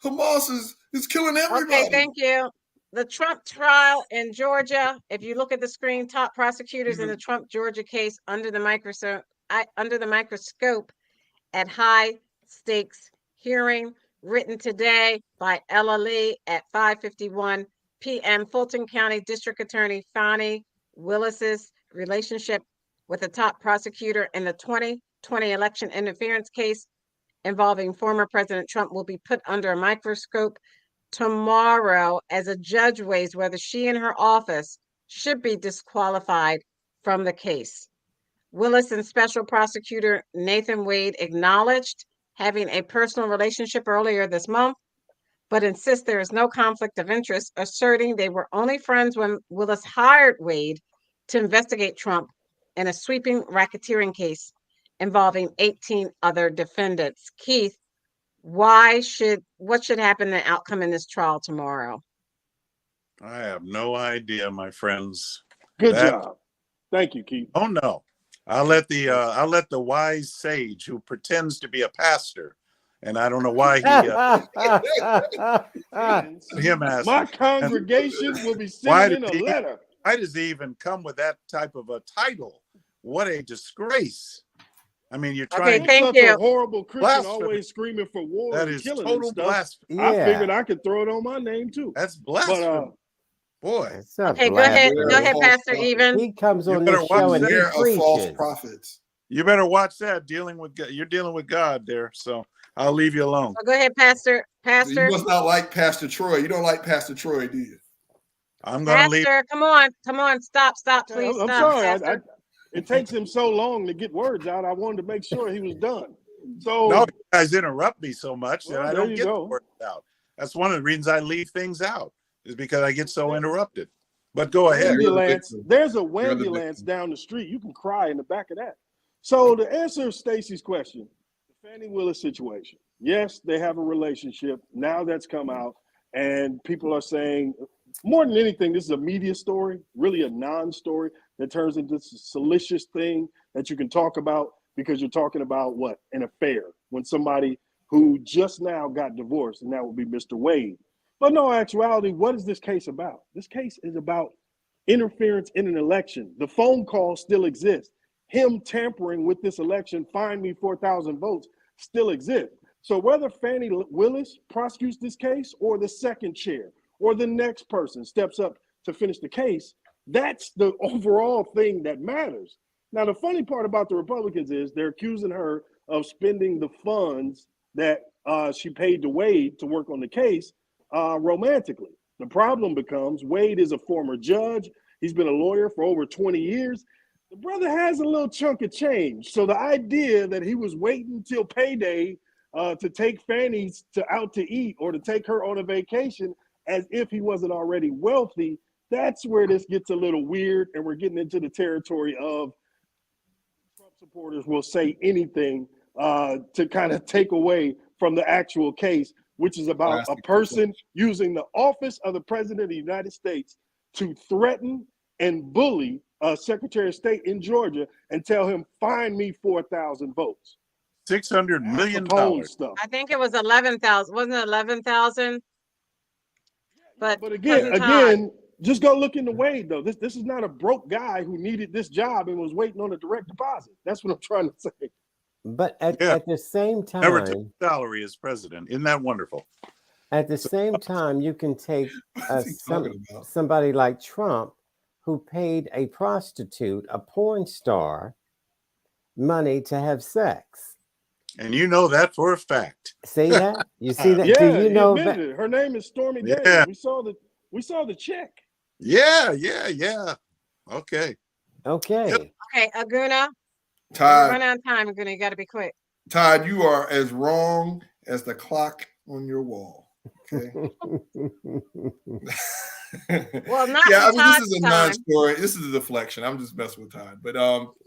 Hamas is killing everybody. Okay, thank you. The Trump trial in Georgia. If you look at the screen, top prosecutors in the Trump Georgia case under the microscope at high stakes hearing, written today by Ella Lee at 5:51 p.m. Fulton County District Attorney Fani Willis's relationship with the top prosecutor in the 2020 election interference case involving former President Trump will be put under a microscope tomorrow as a judge weighs whether she and her office should be disqualified from the case. Willis and Special Prosecutor Nathan Wade acknowledged having a personal relationship earlier this month, but insist there is no conflict of interest, asserting they were only friends when Willis hired Wade to investigate Trump in a sweeping racketeering case involving 18 other defendants. Keith, what should happen in the outcome in this trial tomorrow? I have no idea, my friends. Good job. Thank you, Keith. Oh no. I'll let the wise sage who pretends to be a pastor, and I don't know why he him ask. My congregation will be Why sending in did a he- letter. Why does he even come with that type of a title? What a disgrace. I mean, you're Okay, trying thank Such you. a horrible Christian, Blasphemy. always screaming for war that and is killing and total stuff. blasphemy. I figured I could throw it on my name too. That's blasphemy. Boy. Okay, go ahead, Beware of Pastor false Even. He comes You on better this show watch and he Beware of false preaches. prophets. You better watch that. You're dealing with God there, so I'll leave you alone. So go ahead, Pastor. You must not like Pastor Troy. You don't like Pastor Troy, do you? I'm going to leave. Pastor, come on, stop, please. I'm stop, sorry. It takes him so long to get words out. I wanted to make sure he was done. So no, you guys interrupt me so much that I don't get the words out. That's one of the reasons I leave things out, is because I get so interrupted. But go ahead. There's a Wambulance down the street. You can cry in the back of that. So to answer Stacy's question, the Fannie Willis situation, yes, they have a relationship. Now that's come out, and people are saying, more than anything, this is a media story, really a non-story that turns into this salacious thing that you can talk about because you're talking about what? An affair. When somebody who just now got divorced, and that would be Mr. Wade. But no, actuality, what is this case about? This case is about interference in an election. The phone call still exists. Him tampering with this election, find me 4,000 votes, still exists. So whether Fannie Willis prosecutes this case or the second chair or the next person steps up to finish the case, that's the overall thing that matters. Now, the funny part about the Republicans is they're accusing her of spending the funds that she paid to Wade to work on the case romantically. The problem becomes Wade is a former judge. He's been a lawyer for over 20 years. The brother has a little chunk of change. So the idea that he was waiting till payday to take Fannie out to eat or to take her on a vacation as if he wasn't already wealthy, that's where this gets a little weird, and we're getting into the territory of Trump supporters will say anything to kind of take away from the actual case, which is about a person using the office of the president of the United States to threaten and bully a Secretary of State in Georgia and tell him, find me 4,000 votes. $600 million. Stuff. I think it was 11,000. Wasn't it 11,000? But again, just go look into Wade, though. This is not a broke guy who needed this job and was waiting on a direct deposit. That's what I'm trying to say. But at the same time, never took salary as president. Isn't that wonderful? At the same time, you can take somebody like Trump, who paid a prostitute, a porn star, money to have sex. And you know that for a fact. See that? You see that? Yeah, do you know that? Her name is Stormy Daniels. We saw the check. Yeah. Okay. Okay, Aguna. Todd, run out of time, Aguna. You got to be quick. Todd, you are as wrong as the clock on your wall. Okay. Well, not yeah, I mean, Todd's this is a non-story. This is a deflection. I'm just messing with Todd. But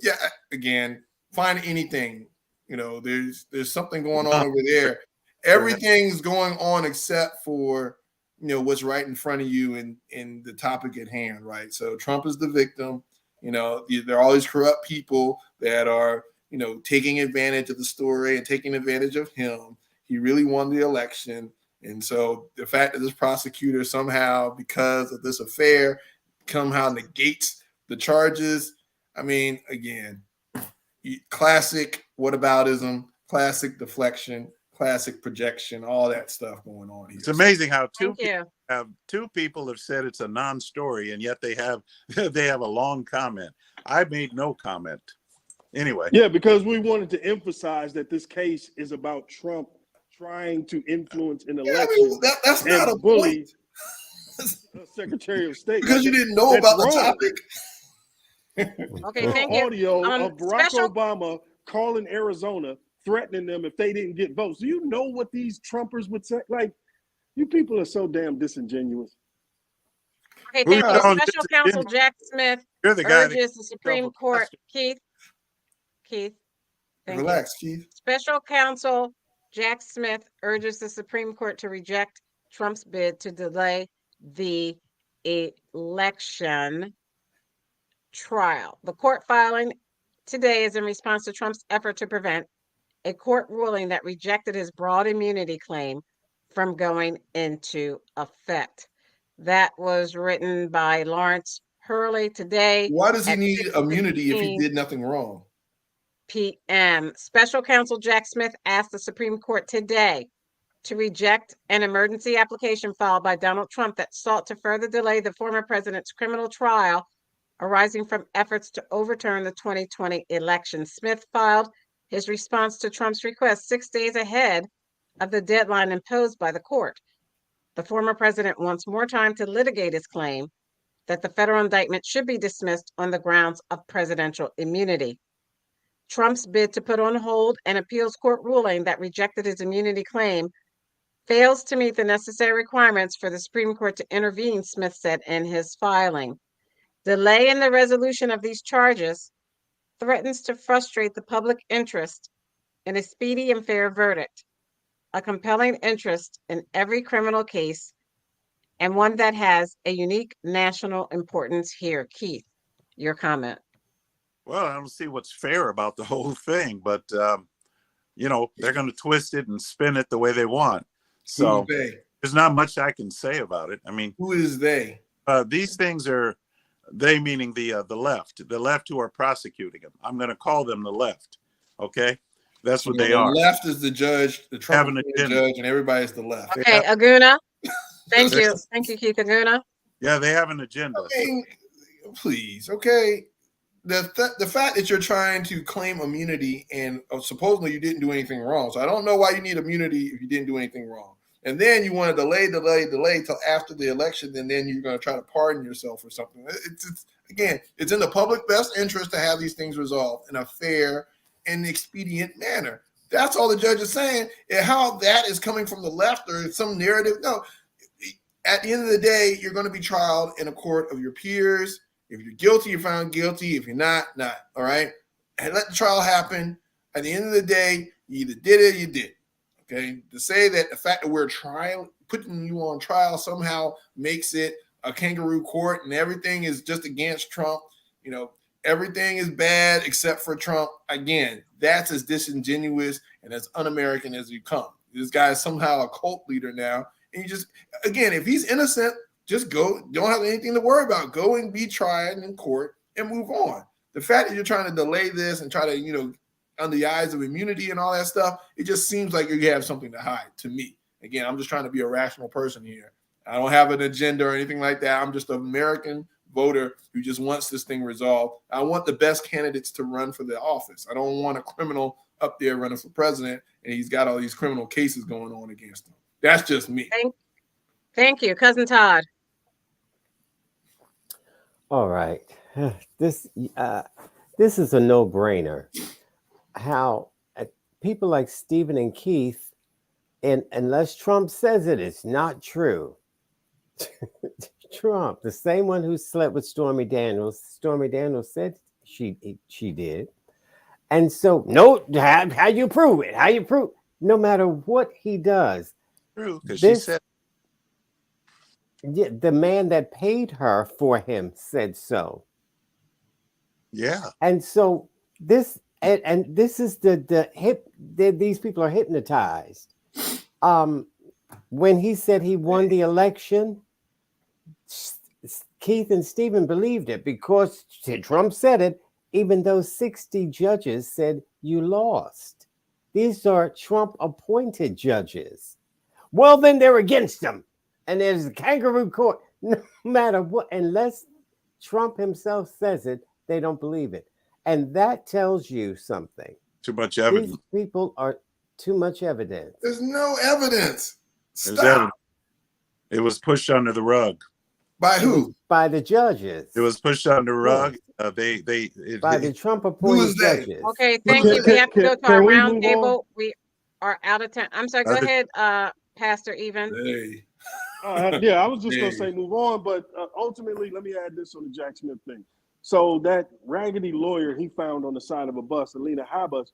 yeah, again, find anything. You know, there's something going on over there. Everything's going on except for, you know, what's right in front of you in the topic at hand, right? So Trump is the victim. You know, there are all these corrupt people that are, you know, taking advantage of the story and taking advantage of him. He really won the election. And so the fact that this prosecutor somehow, because of this affair, somehow negates the charges, I mean, again, classic whataboutism, classic deflection, classic projection, all that stuff going on here. It's amazing how two people have said it's a non-story, and yet they have a long comment. I made no comment. Anyway. Yeah, because we wanted to emphasize that this case is about Trump trying to influence an election. I mean, that's not a bully. Secretary of State. Because you didn't know about the topic. Okay, thank you. Audio of Barack Obama calling Arizona, threatening them if they didn't get votes. Do you know what these Trumpers would say? Like, you people are so damn disingenuous. Okay, thank you. Special Counsel Jack Smith urges the Supreme Court. Keith. Relax, Keith. Special Counsel Jack Smith urges the Supreme Court to reject Trump's bid to delay the election trial. The court filing today is in response to Trump's effort to prevent a court ruling that rejected his broad immunity claim from going into effect. That was written by Lawrence Hurley today. Why does he need immunity if he did nothing wrong? PM. Special Counsel Jack Smith asked the Supreme Court today to reject an emergency application filed by Donald Trump that sought to further delay the former president's criminal trial arising from efforts to overturn the 2020 election. Smith filed his response to Trump's request 6 days ahead of the deadline imposed by the court. The former president wants more time to litigate his claim that the federal indictment should be dismissed on the grounds of presidential immunity. Trump's bid to put on hold an appeals court ruling that rejected his immunity claim fails to meet the necessary requirements for the Supreme Court to intervene, Smith said in his filing. Delay in the resolution of these charges threatens to frustrate the public interest in a speedy and fair verdict, a compelling interest in every criminal case, and one that has a unique national importance here. Keith, your comment. Well, I don't see what's fair about the whole thing, but you know, they're going to twist it and spin it the way they want. So there's not much I can say about it. I mean, who is they? These things are, they meaning the left who are prosecuting them. I'm going to call them the left. Okay, that's what they are. The left is the judge, the Trump judge, and everybody's the left. Okay, Aguna. Thank you, Keith Aguna. Yeah, they have an agenda. I mean, please, okay. The fact that you're trying to claim immunity and supposedly you didn't do anything wrong. So I don't know why you need immunity if you didn't do anything wrong. And then you want to delay till after the election, and then you're going to try to pardon yourself or something. It's in the public best interest to have these things resolved in a fair and expedient manner. That's all the judge is saying. And how that is coming from the left or some narrative. No, at the end of the day, you're going to be trialed in a court of your peers. If you're guilty, you're found guilty. If you're not. All right? And let the trial happen. At the end of the day, you either did it or you did. Okay? To say that the fact that we're putting you on trial somehow makes it a kangaroo court and everything is just against Trump, you know, everything is bad except for Trump. Again, that's as disingenuous and as un-American as you come. This guy is somehow a cult leader now. And you just, again, if he's innocent, just go. Don't have anything to worry about. Go and be tried in court and move on. The fact that you're trying to delay this and try to, you know, under the eyes of immunity and all that stuff, it just seems like you have something to hide to me. Again, I'm just trying to be a rational person here. I don't have an agenda or anything like that. I'm just an American voter who just wants this thing resolved. I want the best candidates to run for the office. I don't want a criminal up there running for president and he's got all these criminal cases going on against him. That's just me. Thank you, Cousin Todd. All right, this is a no-brainer. How people like Stephen and Keith, and unless Trump says it, it's not true. Trump, the same one who slept with Stormy Daniels said she did, and so no, how you prove it? How you prove? No matter what he does, true, because she said. Yeah, the man that paid her for him said so. Yeah. And so this this is these people are hypnotized. When he said he won the election, Keith and Stephen believed it because Trump said it, even though 60 judges said you lost. These are Trump appointed judges. Well, then they're against him. And there's a kangaroo court, no matter what, unless Trump himself says it, they don't believe it. And that tells you something. Too much evidence. These people are too much evidence. There's no evidence. Stop. There's evidence. It was pushed under the rug. By who? By the judges. It was pushed under the rug. By the Trump appointed judges. Okay, thank you. We have to go to our round table. We are out of time. I'm sorry. Go ahead, Pastor Even. Hey. Yeah, I was just going to say move on, but ultimately, let me add this on the Jack Smith thing. So that raggedy lawyer he found on the side of a bus, Alina Habas,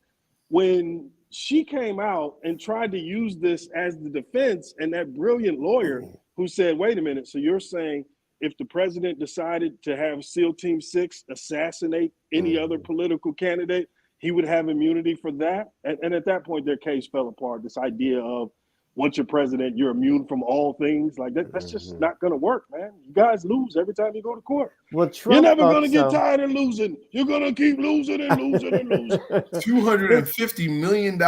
when she came out and tried to use this as the defense, and that brilliant lawyer who said, wait a minute, so you're saying if the president decided to have SEAL Team 6 assassinate any other political candidate, he would have immunity for that? And at that point, their case fell apart, this idea of once you're president, you're immune from all things. Like that's just not going to work, man. You guys lose every time you go to court. Well, Trump you're never going to get tired of losing. You're going to keep losing and losing and losing. $250 million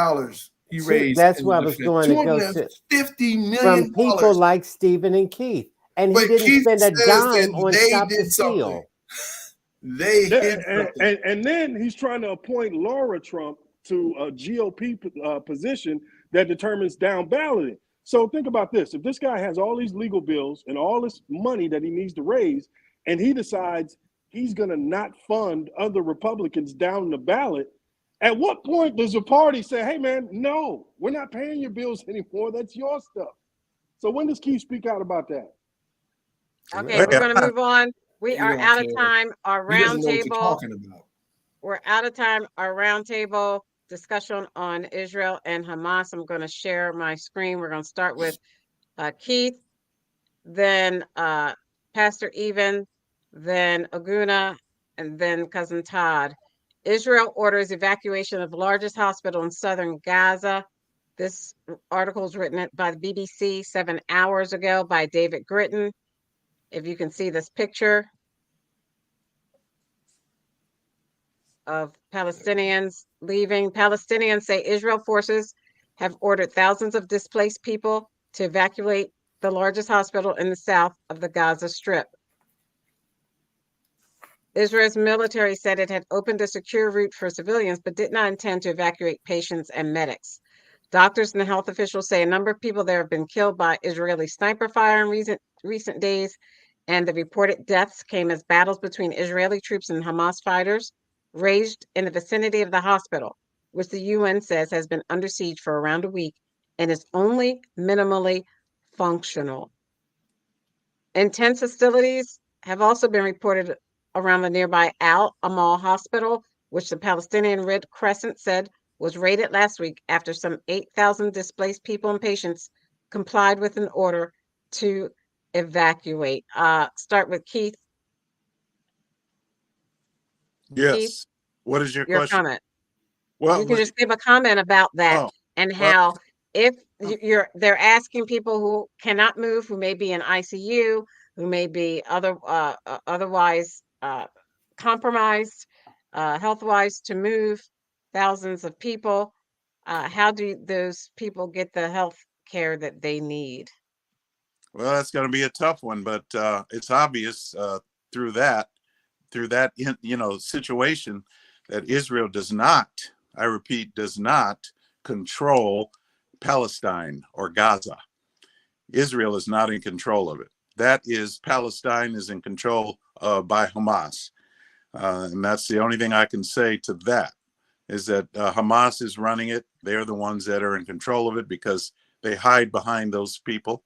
he raised. That's why I was going to go to $250 million from people like Stephen and Keith. And he didn't spend a dime on Stop the Steal. They hid something. And then he's trying to appoint Laura Trump to a GOP position that determines down balloting. So think about this. If this guy has all these legal bills and all this money that he needs to raise, and he decides he's going to not fund other Republicans down the ballot, at what point does the party say, hey, man, no, we're not paying your bills anymore. That's your stuff. So when does Keith speak out about that? Okay, we're going to move on. We are out of time. Our He doesn't know what you're roundtable. talking about. We're out of time. Our roundtable discussion on Israel and Hamas. I'm going to share my screen. We're going to start with Keith, then Pastor Even, then Aguna, and then Cousin Todd. Israel orders evacuation of largest hospital in southern Gaza. This article is written by the BBC 7 hours ago by David Gritton. If you can see this picture of Palestinians leaving. Palestinians say Israel forces have ordered thousands of displaced people to evacuate the largest hospital in the south of the Gaza Strip. Israel's military said it had opened a secure route for civilians, but did not intend to evacuate patients and medics. Doctors and health officials say a number of people there have been killed by Israeli sniper fire in recent days, and the reported deaths came as battles between Israeli troops and Hamas fighters raged in the vicinity of the hospital, which the UN says has been under siege for around a week and is only minimally functional. Intense hostilities have also been reported around the nearby Al Amal hospital, which the Palestinian Red Crescent said was raided last week after some 8,000 displaced people and patients complied with an order to evacuate. Start with Keith. Yes. Keith, what is your question? Comment. Well, you can just give a comment about that and how if they're asking people who cannot move, who may be in ICU, who may be otherwise compromised health-wise to move thousands of people. How do those people get the health care that they need? Well, that's going to be a tough one, but it's obvious through that situation that Israel does not, I repeat, does not control Palestine or Gaza. Israel is not in control of it. That is, Palestine is in control by Hamas. And that's the only thing I can say to that, is that Hamas is running it. They're the ones that are in control of it because they hide behind those people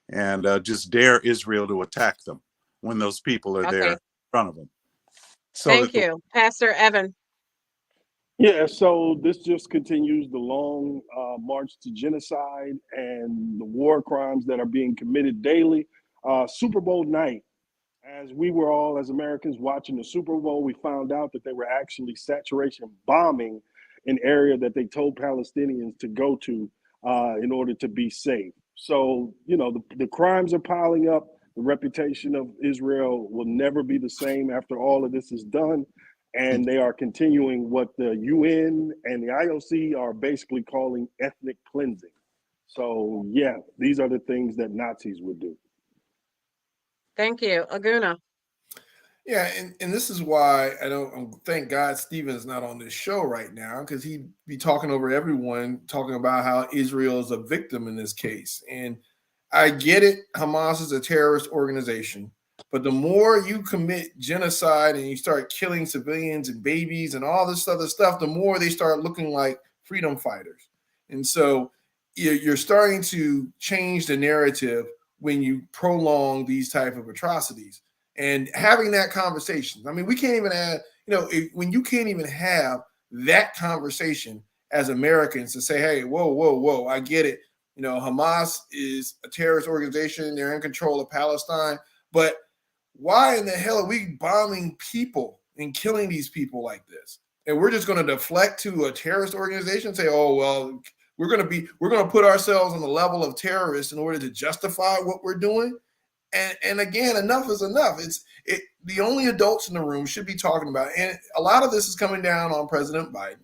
and just dare Israel to attack them when those people are there in front of them. So thank you. Pastor Evan. Yeah, so this just continues the long march to genocide and the war crimes that are being committed daily. Super Bowl night, as we were all as Americans watching the Super Bowl, we found out that they were actually saturation bombing an area that they told Palestinians to go to in order to be safe. So, the crimes are piling up. The reputation of Israel will never be the same after all of this is done. And they are continuing what the UN and the IOC are basically calling ethnic cleansing. So, yeah, these are the things that Nazis would do. Thank you. Aguna. Yeah, and this is why thank God Stephen's not on this show right now, because he'd be talking over everyone, talking about how Israel is a victim in this case. And I get it, Hamas is a terrorist organization, but the more you commit genocide and you start killing civilians and babies and all this other stuff, the more they start looking like freedom fighters. And so you're starting to change the narrative when you prolong these type of atrocities. And having that conversation, I mean, we can't even have, when you can't even have that conversation as Americans to say, hey, whoa, I get it. Hamas is a terrorist organization. They're in control of Palestine. But why in the hell are we bombing people and killing these people like this? And we're just going to deflect to a terrorist organization and say, oh, well, we're going to put ourselves on the level of terrorists in order to justify what we're doing. And again, enough is enough. The only adults in the room should be talking about it. And a lot of this is coming down on President Biden.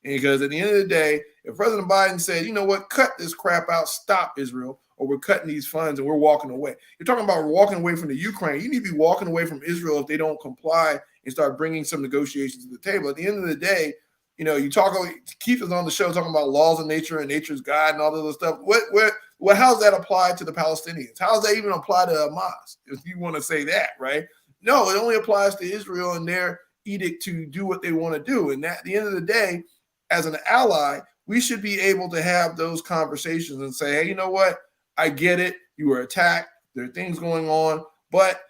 Because at the end of the day, if President Biden said, you know what, cut this crap out, stop Israel, or we're cutting these funds and we're walking away. You're talking about walking away from the Ukraine. You need to be walking away from Israel if they don't comply and start bringing some negotiations to the table. At the end of the day, you know, Keith is on the show talking about laws of nature and nature's God and all this other stuff. What how does that apply to the Palestinians? How does that even apply to Hamas? If you want to say that, right? No, it only applies to Israel and their edict to do what they want to do. And at the end of the day, as an ally, we should be able to have those conversations and say, hey, you know what? I get it. You were attacked. There are things going on, but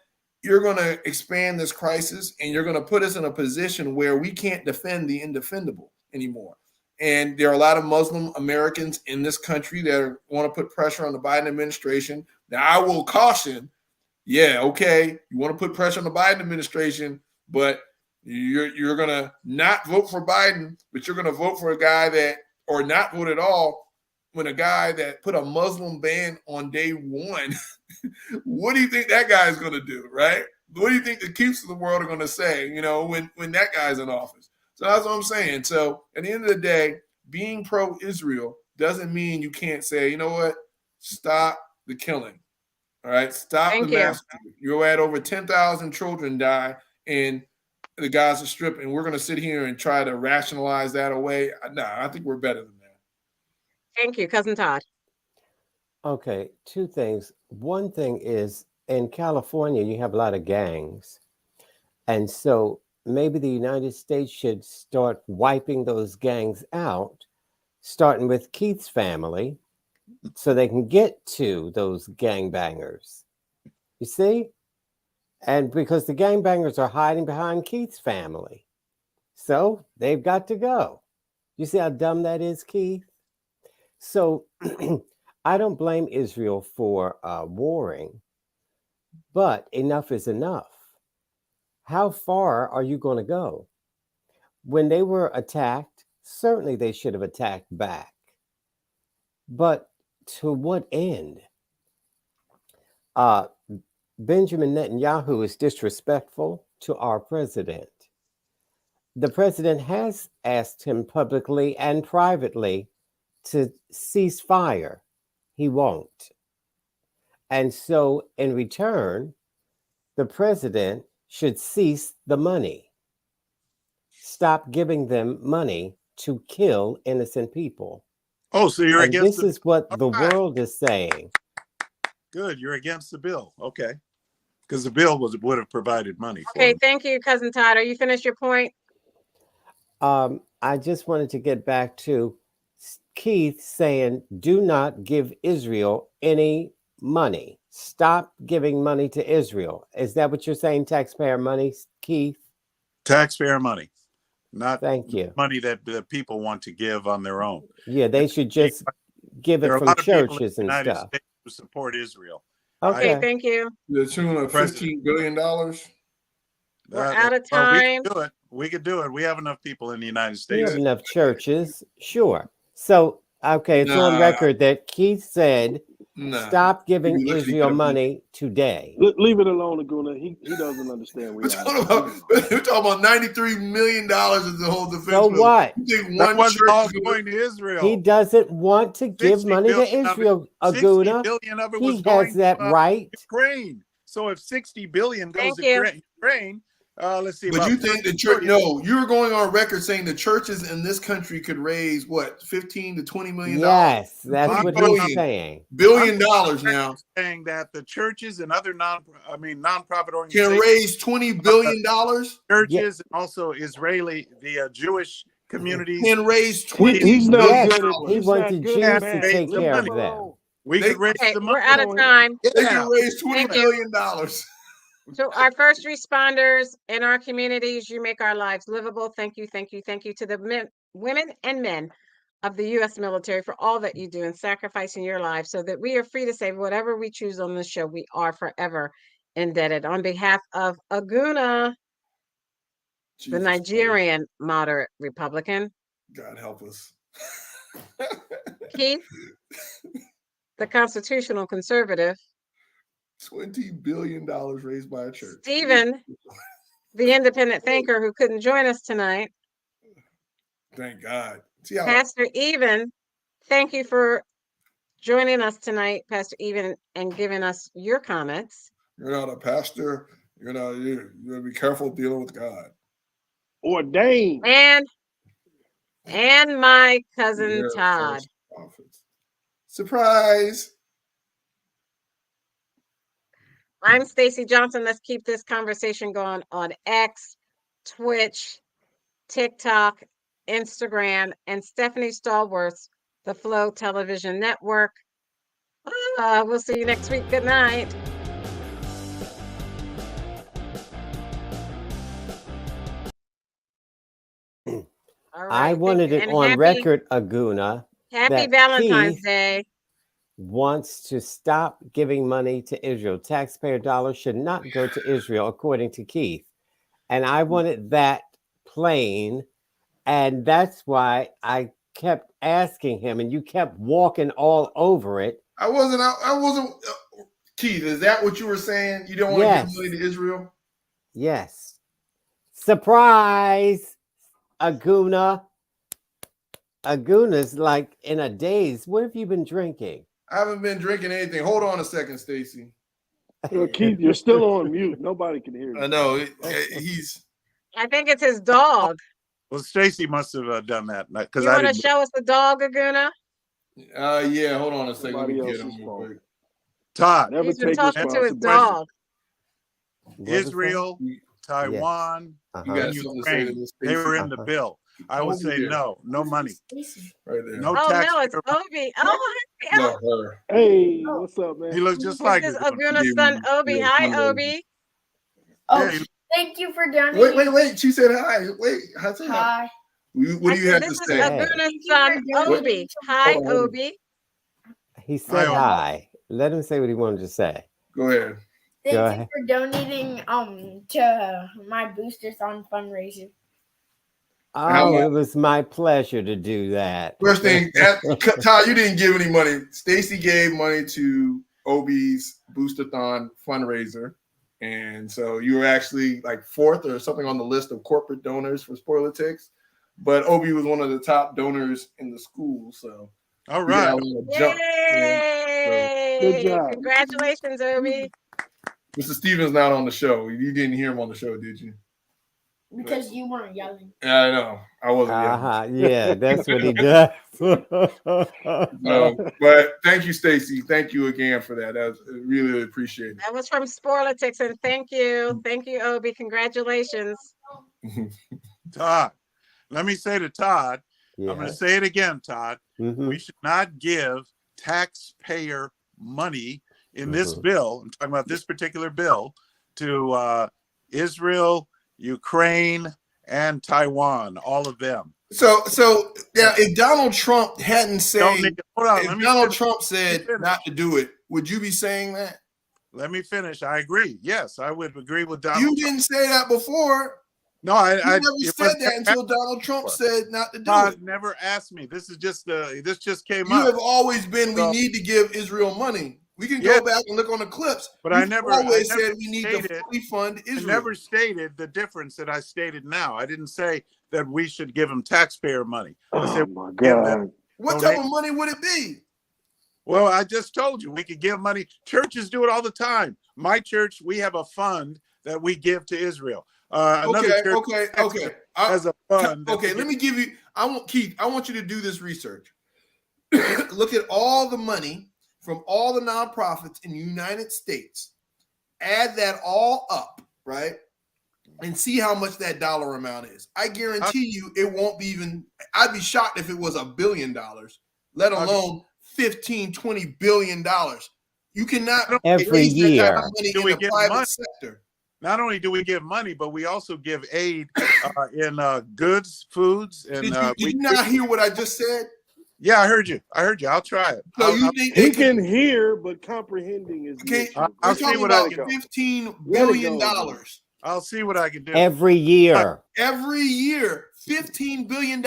you're going to expand this crisis and you're going to put us in a position where we can't defend the indefendable anymore. And there are a lot of Muslim Americans in this country that want to put pressure on the Biden administration. Now, I will caution, yeah, okay, you want to put pressure on the Biden administration, but you're going to not vote for Biden, but you're going to vote for a guy that, or not vote at all, when a guy that put a Muslim ban on day one, what do you think that guy is going to do, right? What do you think the Keeps of the world are going to say, you know, when that guy's in office? So that's what I'm saying. So at the end of the day, being pro-Israel doesn't mean you can't say, you know what, stop the killing, all right? Stop the massacre. You're at over 10,000 children die in the Gaza Strip, and we're going to sit here and try to rationalize that away. No, I think we're better than that. Thank you, Cousin Todd. Okay, two things. One thing is, in California, you have a lot of gangs. And so maybe the United States should start wiping those gangs out, starting with Keith's family, so they can get to those gangbangers. You see? And because the gangbangers are hiding behind Keith's family. So they've got to go. You see how dumb that is, Keith? So I don't blame Israel for warring, but enough is enough. How far are you going to go? When they were attacked, certainly they should have attacked back. But to what end? Benjamin Netanyahu is disrespectful to our president. The president has asked him publicly and privately to cease fire. He won't. And so in return, the president should cease the money. Stop giving them money to kill innocent people. Oh, so you're against this is what the world is saying. Good, you're against the bill. Okay. Because the bill would have provided money for Okay, them. thank you, Cousin Todd. Are you finished your point? I just wanted to get back to Keith saying, do not give Israel any money. Stop giving money to Israel. Is that what you're saying, taxpayer money, Keith? Taxpayer money, not Thank you. money that the people want to give on their own. Yeah, they should just give it from churches and stuff. States who support Israel. Okay, thank you. The tune of $15 billion. We're out of time. We could do it. We have enough people in the United States. We have enough churches, sure. So, okay, it's on record that Keith said, stop giving Israel money today. Leave it alone, Laguna. He doesn't understand reality. We're talking about $93 million is the whole defense. So what? That wasn't all going to Israel. He doesn't want to give money to Israel, Aguna. He has that right. Ukraine. So if 60 billion goes to Ukraine, let's see. But you think the church? No, you're going on record saying the churches in this country could raise what, 15 to 20 million? Yes, that's what he's saying. $1 billion now. Saying that the churches and other nonprofit organizations can raise $20 billion. Churches and also the Jewish communities can raise 20. He's not good. He wants the Jews to take care of them. We can raise the money. We're out of time. They can raise $20 billion. To our first responders in our communities, you make our lives livable. Thank you, thank you, thank you to the women and men of the U.S. military for all that you do and sacrificing your lives so that we are free to say whatever we choose on this show. We are forever indebted. On behalf of Aguna, the Nigerian moderate Republican. God help us. Keith, the constitutional conservative. $20 billion raised by a church. Stephen, the independent thinker who couldn't join us tonight. Thank God. Pastor Even, thank you for joining us tonight, Pastor Even, and giving us your comments. You're not a pastor. You gotta be careful dealing with God. Ordained. And my cousin You're Todd. false prophets. Surprise. I'm Stacy Johnson. Let's keep this conversation going on X, Twitch, TikTok, Instagram, and Stephanie Stallworth, the Flow Television Network. We'll see you next week. Good night. All right, I wanted it on record, Aguna. Happy Valentine's Keith Day. wants to stop giving money to Israel. Taxpayer dollars should not go to Israel, according to Keith. And I wanted that plain. And that's why I kept asking him, and you kept walking all over it. I wasn't. Keith, is that what you were saying? You don't want to give money to Israel? Yes. Surprise, Aguna. Aguna's like in a daze. What have you been drinking? I haven't been drinking anything. Hold on a second, Stacy. Keith, you're still on mute. Nobody can hear you. I know. I think it's his dog. Well, Stacy must have done that. You want to show us the dog, Aguna? Yeah, hold on a second. Let me get him real quick. Todd. He's been talking to his dog. Israel, Taiwan, and Ukraine. They were in the bill. I would say no money. Right there. No tax. No, it's Obi. Oh, hey, what's up, man? He looks just like this is Aguna's son, Obi. Hi, Obi. Oh, thank you for donating. Wait. She said hi. Wait. Hi. What do you have to say? This is Aguna's son, Obi. Hi, Obi. He said hi. Let him say what he wanted to say. Go ahead. Thank you for donating to my Booster-thon fundraiser. Oh, it was my pleasure to do that. First thing, Todd, you didn't give any money. Stacy gave money to Obi's Booster-thon fundraiser. And so you were actually like fourth or something on the list of corporate donors for Sporlitiks. But Obi was one of the top donors in the school. So all right. Yay! Good job. Congratulations, Obi. Mr. Stevens not on the show. You didn't hear him on the show, did you? Because you weren't yelling. Yeah, I know. I wasn't yelling. Yeah, that's what he does. But thank you, Stacy. Thank you again for that. That was really appreciated. That was from Sporlitiks, and thank you, Obi. Congratulations, Todd. Let me say to Todd, I'm going to say it again, Todd. We should not give taxpayer money in this bill. I'm talking about this particular bill to Israel, Ukraine, and Taiwan, all of them. So yeah, if Donald Trump hadn't said, Trump said not to do it, would you be saying that? Let me finish. I agree. Yes, I would agree with Donald. You didn't say that before. No, I never said that until Donald Trump said not to do Todd it. Never asked me. This is just this just came up. You have always been. We need to give Israel money. We can go back and look on the clips. But I never said we need to fully fund Israel. I never stated the difference that I stated now. I didn't say that we should give them taxpayer money. I said, my God. What type of money would it be? Well, I just told you we could give money. Churches do it all the time. My church, we have a fund that we give to Israel. Okay. As a fund. Okay, let me give you. Keith, I want you to do this research. Look at all the money from all the nonprofits in the United States. Add that all up, right? And see how much that dollar amount is. I guarantee you it won't be even. I'd be shocked if it was $1 billion, let alone $15-20 billion. You cannot every year that type of money in the private sector. Not only do we give money, but we also give aid in goods, foods, and did you not hear what I just said? Yeah, I heard you. I'll try it. So you think he can hear, but comprehending is I'll see what I can do. $15 billion. I'll see what I can do. Every year. Every year, $15 billion.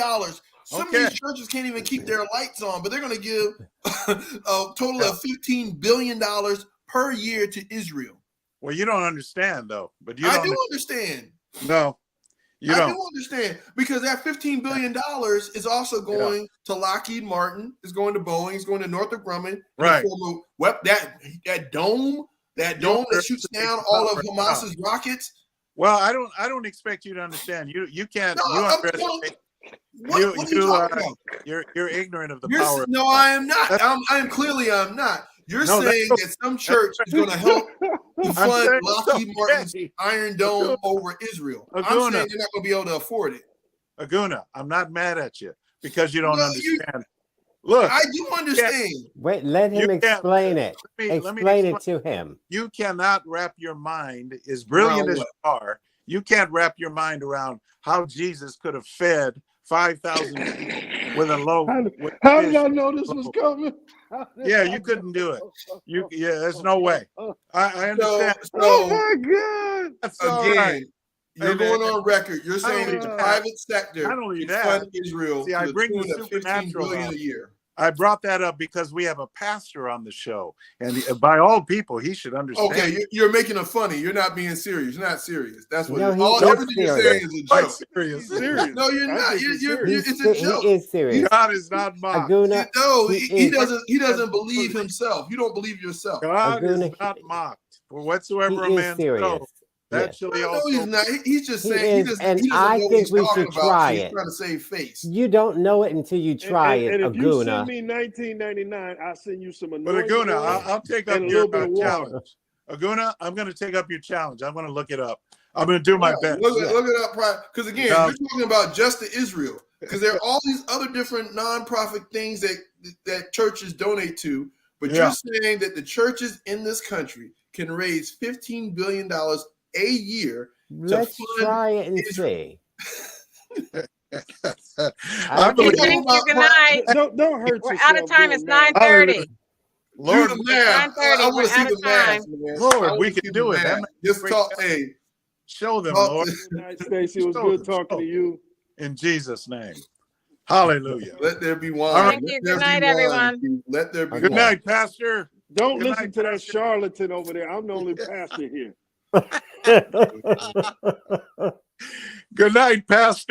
Some of these churches can't even keep their lights on, but they're going to give a total of $15 billion per year to Israel. Well, you don't understand, though. But you I do understand. No, you don't. I do understand, because that $15 billion is also going to Lockheed Martin, is going to Boeing, is going to Northrop Grumman, right? That dome That dome that shoots down all of Hamas's rockets? Well, I don't expect you to understand. You can't. No, You I'm underestimate. what are you talking about? You're ignorant of the You're, power. no, I am not. I'm not. You're No, saying that some church is going to help to fund saying Lockheed it's Martin's okay. Iron Dome over Israel. I'm saying they're not going to be able to afford it. Aguna, I'm not mad at you because you don't No, understand. Look, I do understand. Wait, let him You can't- explain it. let me Explain it to him. you cannot wrap your mind, as brilliant Around as what? you are, you can't wrap your mind around how Jesus could have fed 5,000 people with a loaf. How did I know this was coming? Yeah, you couldn't do it. There's no way. I understand. So Oh my God! That's all again, right. you're And going then- on record. You're saying that the that. private sector Not only can that, fund Israel see, I to the bring the tune of $15 supernatural billion up. a year. I brought that up because we have a pastor on the show, and by all people, he should understand. Okay, you're making a funny. You're not being serious. You're not serious. That's what No, it is. he is Everything you're saying is a Quite joke. serious. He's serious. No, you're I not. think he's You're, serious. it's a joke. He is serious. God is not mocked. Aguna, No, he he is- doesn't believe himself. You don't believe yourself. God Aguna, is not mocked. For whatsoever a he is man serious. sows, that Yes. shall he No, also. he's not. He's just He saying is, and he doesn't I know what think he's we talking should about. try So he's it. trying to save face. You don't know it until you try and it, if you send Aguna. me 1999, I'll send you some But anointing Aguna, oil I'll take up and a your little bit of water. challenge. Aguna, I'm going to take up your challenge. I'm going to look it up. I'm going to do my best. Look it up, because again, Yeah. you're talking about just to Israel, because there are all these other different nonprofit things that churches donate to. But Yeah. you're saying that the churches in this country can raise $15 billion a year. Let's try it and see. I believe. Thank you. Good night. Don't hurt We're yourself. out of time. doing It's math. 9:30. Lord, do the math. 9:30, I want we're to see out the of math, time. man. Lord, I wanna we see can the do it. math. That makes Just great talk. sense. Hey, show them, talk Lord, Good night, Stacy. It was Show good them, talking show to you. in Jesus' name. Hallelujah. let there be wine. All right. Thank you. Let there Good be night, wine, everyone. Keith. Let there be Good wine. night, Pastor. Don't Good listen night, to that Pastor. charlatan over there. I'm the only pastor here. Good night, Pastor.